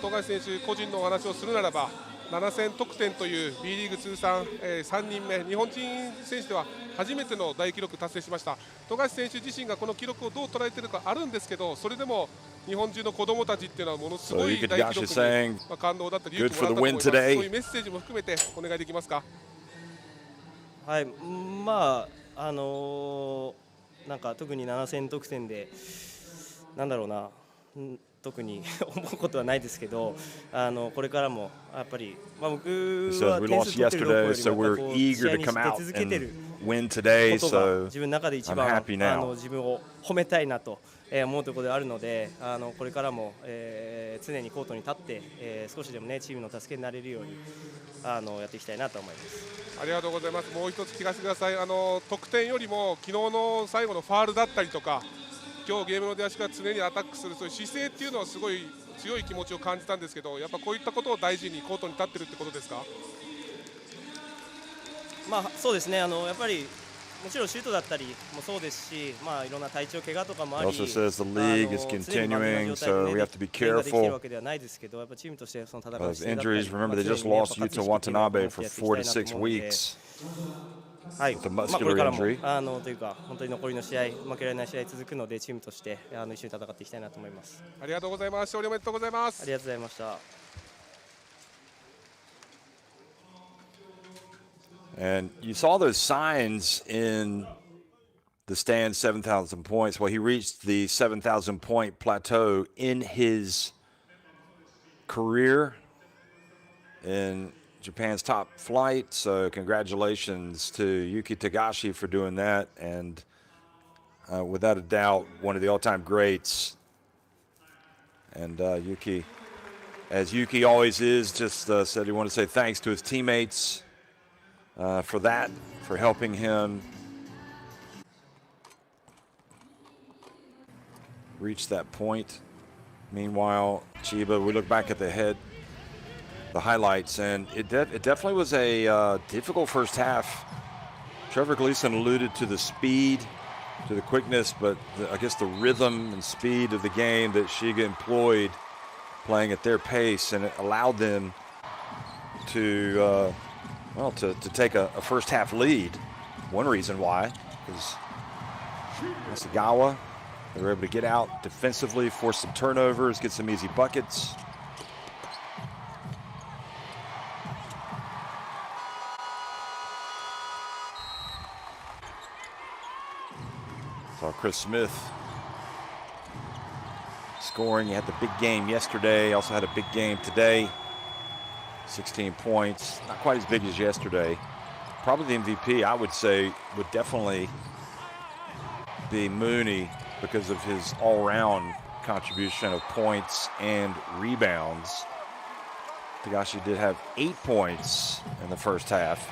富樫選手個人のお話をするならば、7000得点という B リーグ通算、3人目、日本人選手では初めての大記録達成しました。富樫選手自身がこの記録をどう捉えているかあるんですけど、それでも日本中の子どもたちっていうのはものすごい大記録に感動だったり勇気もらったと思います。そういうメッセージも含めてお願いできますか。はい、なんか特に7000得点でなんだろうな。特に思うことはないですけど、これからもやっぱり、僕は点数取ってるどこよりも試合に出続けてることが自分の中で一番自分を褒めたいなと思うところであるので、これからも常にコートに立って少しでもねチームの助けになれるようにやっていきたいなと思います。ありがとうございます。もう一つ聞かせてください。得点よりも昨日の最後のファールだったりとか、今日ゲームの出足から常にアタックするそういう姿勢っていうのはすごい強い気持ちを感じたんですけど、やっぱこういったことを大事にコートに立ってるってことですか。そうですね。やっぱりもちろんシュートだったりもそうですし、いろんな体調怪我とかもあり、also says the league is continuing, so we have to be careful. わけではないですけど、やっぱチームとしてその戦い injuries. Remember, they just lost Yuta Watanabe for 4 to 6 weeks. はい、これからもというか本当に残りの試合、負けられない試合続くので、チームとして一緒に戦っていきたいなと思います。ありがとうございます。勝利おめでとうございます。ありがとうございました。And you saw those signs in the stand, 7,000 points. Well, he reached the 7,000 point plateau in his career in Japan's top flight, so congratulations to Yuki Tagashi for doing that, and without a doubt one of the all-time greats. And Yuki, as Yuki always is, just said he wanted to say thanks to his teammates for that, for helping him reach that point. Meanwhile, CHIBA, we look back at the highlights, and it definitely was a difficult first half. Trevor Gleason alluded to the speed, to the quickness, but I guess the rhythm and speed of the game that SHIGA employed playing at their pace, and it allowed them to take a first half lead. One reason why is Asagawa, they were able to get out defensively, force some turnovers, get some easy buckets. Chris Smith scoring. He had the big game yesterday, also had a big game today. 16 points, not quite as big as yesterday. Probably the MVP, I would say, would definitely be Mooney because of his all-round contribution of points and rebounds. Tagashi did have 8 points in the first half.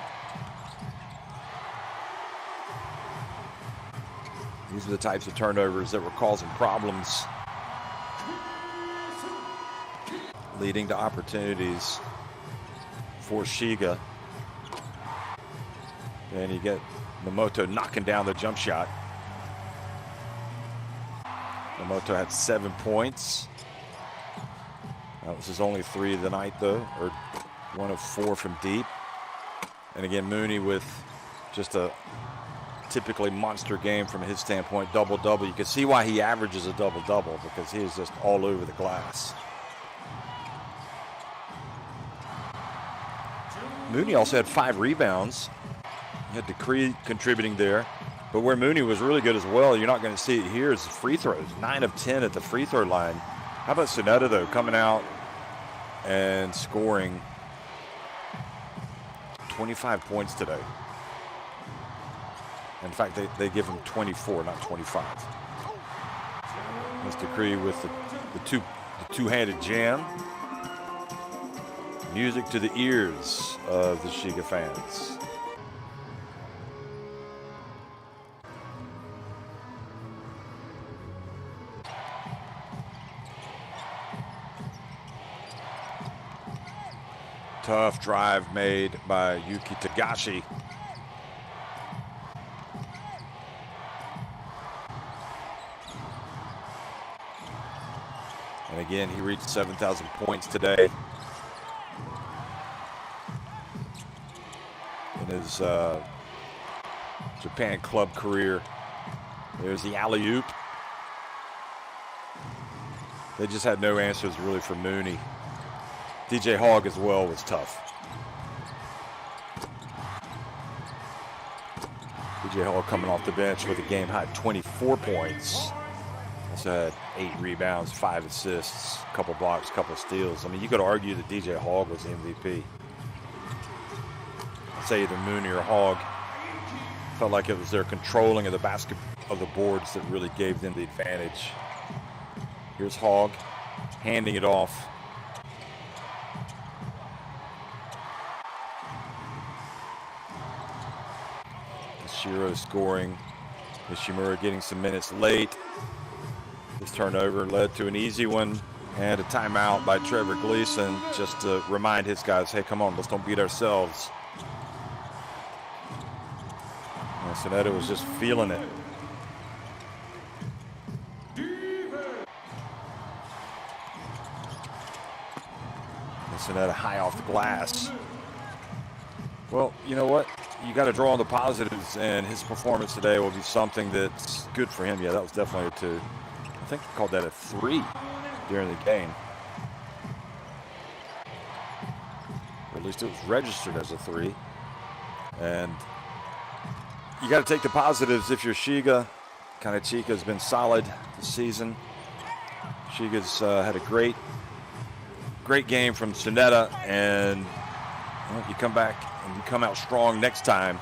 These are the types of turnovers that were causing problems, leading to opportunities for SHIGA. And you get Momoto knocking down the jump shot. Yamamoto had 7 points. That was his only 3 of the night, though, or 1 of 4 from deep. And again, Mooney with just a typically monster game from his standpoint, double-double. You can see why he averages a double-double, because he is just all over the glass. Mooney also had 5 rebounds. He had Decree contributing there. But where Mooney was really good as well, you're not going to see it here, is the free throws. 9 of 10 at the free throw line. How about Sonetta, though, coming out and scoring 25 points today. In fact, they give him 24, not 25. Mr. Decree with the two-handed jam. Music to the ears of the Shiga fans. Tough drive made by Yuki Tagashi. And again, he reached 7,000 points today in his Japan club career. There's the alley-oop. They just had no answers really for Mooney. DJ Hogg as well was tough. DJ Hogg coming off the bench with a game-high 24 points. Also had 8 rebounds, 5 assists, a couple blocks, a couple steals. I mean, you could argue that DJ Hogg was MVP. I'd say either Mooney or Hogg. Felt like it was their controlling of the basket of the boards that really gave them the advantage. Here's Hogg handing it off. Shiro scoring. Ishimura getting some minutes late. This turnover led to an easy one and a timeout by Trevor Gleason, just to remind his guys, hey, come on, let's don't beat ourselves. And Sonetta was just feeling it. And Sonetta high off the glass. Well, you know what? You got to draw on the positives, and his performance today will be something that's good for him. Yeah, that was definitely a 2. I think he called that a 3 during the game. Or at least it was registered as a 3. And you got to take the positives if you're Shiga. Kanechika's been solid this season. Shiga's had a great game from Sonetta, and well, you come back and you come out strong next time.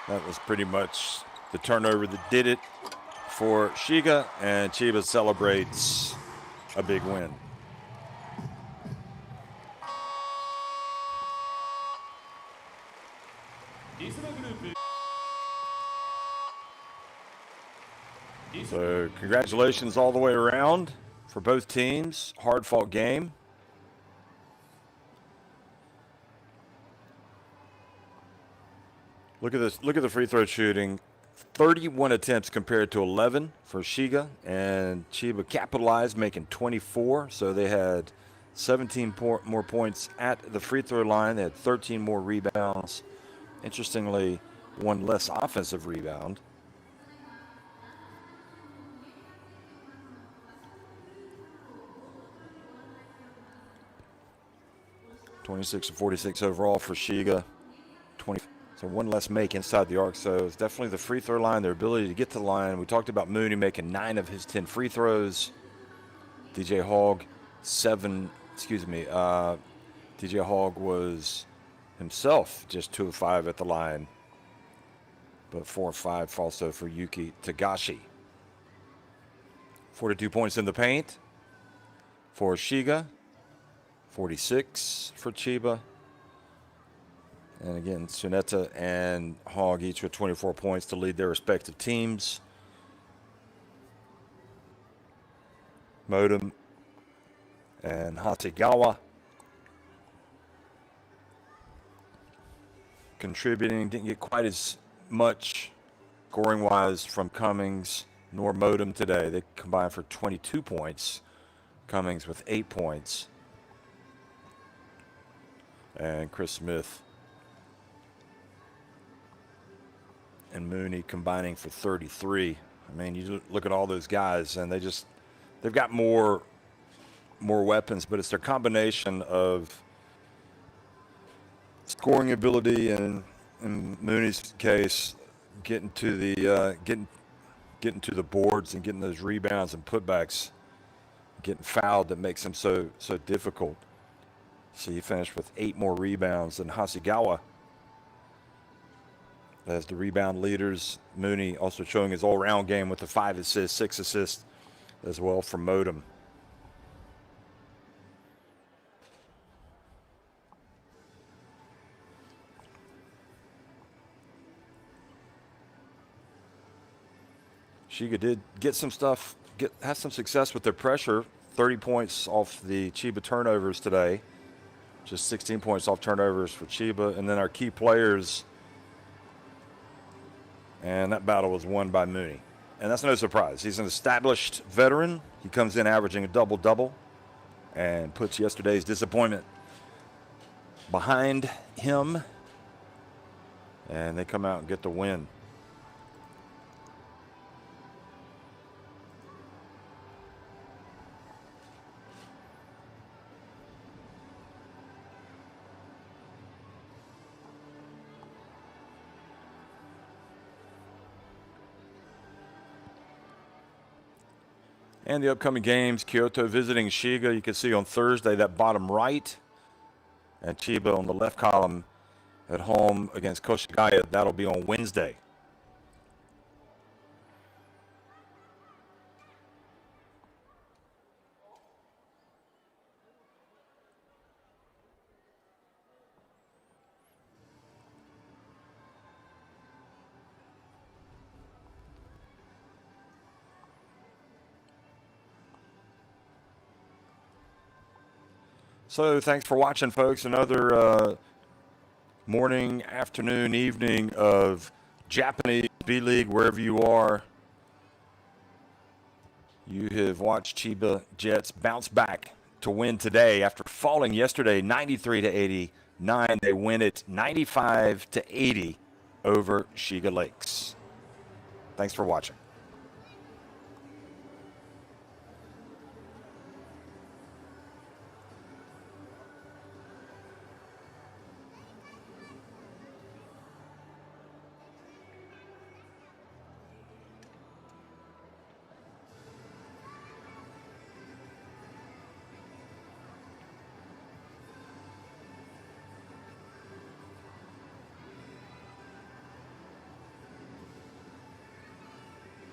That was pretty much the turnover that did it for Shiga, and Chiba celebrates a big win. So congratulations all the way around for both teams. Hard-fought game. Look at this. Look at the free throw shooting. 31 attempts compared to 11 for Shiga, and Chiba capitalized, making 24. So they had 17 more points at the free throw line. They had 13 more rebounds. Interestingly, 1 less offensive rebound. (26-46) overall for Shiga. 20. So 1 less make inside the arc. So it's definitely the free throw line, their ability to get to the line. We talked about Mooney making 9 of his 10 free throws. DJ Hogg, 7. DJ Hogg was himself just 2 of 5 at the line, but 4 of 5 also for Yuki Tagashi. 42 points in the paint for Shiga. 46 for Chiba. And again, Sonetta and Hogg each with 24 points to lead their respective teams. Modem and Hasegawa contributing. Didn't get quite as much scoring-wise from Cummings nor Modem today. They combined for 22 points. Cummings with 8 points. And Chris Smith and Mooney combining for 33. I mean, you look at all those guys, and they've got more weapons, but it's their combination of scoring ability and in Mooney's case, getting to the boards and getting those rebounds and putbacks, getting fouled that makes him so difficult. So he finished with 8 more rebounds than Hasegawa. As the rebound leaders, Mooney also showing his all-around game with the 5 assists, 6 assists as well from Modem. Shiga did get some stuff, has some success with their pressure. 30 points off the Chiba turnovers today. Just 16 points off turnovers for Chiba. And then our key players, and that battle was won by Mooney. And that's no surprise. He's an established veteran. He comes in averaging a double-double and puts yesterday's disappointment behind him. And they come out and get the win. And the upcoming games, Kyoto visiting Shiga. You can see on Thursday that bottom right. And Chiba on the left column at home against Koshigaya. That'll be on Wednesday. So thanks for watching, folks. Another morning, afternoon, evening of Japanese B-League, wherever you are. You have watched Chiba Jets bounce back to win today after falling yesterday 93-89. They win it 95-80 over Shiga Lakes. Thanks for watching.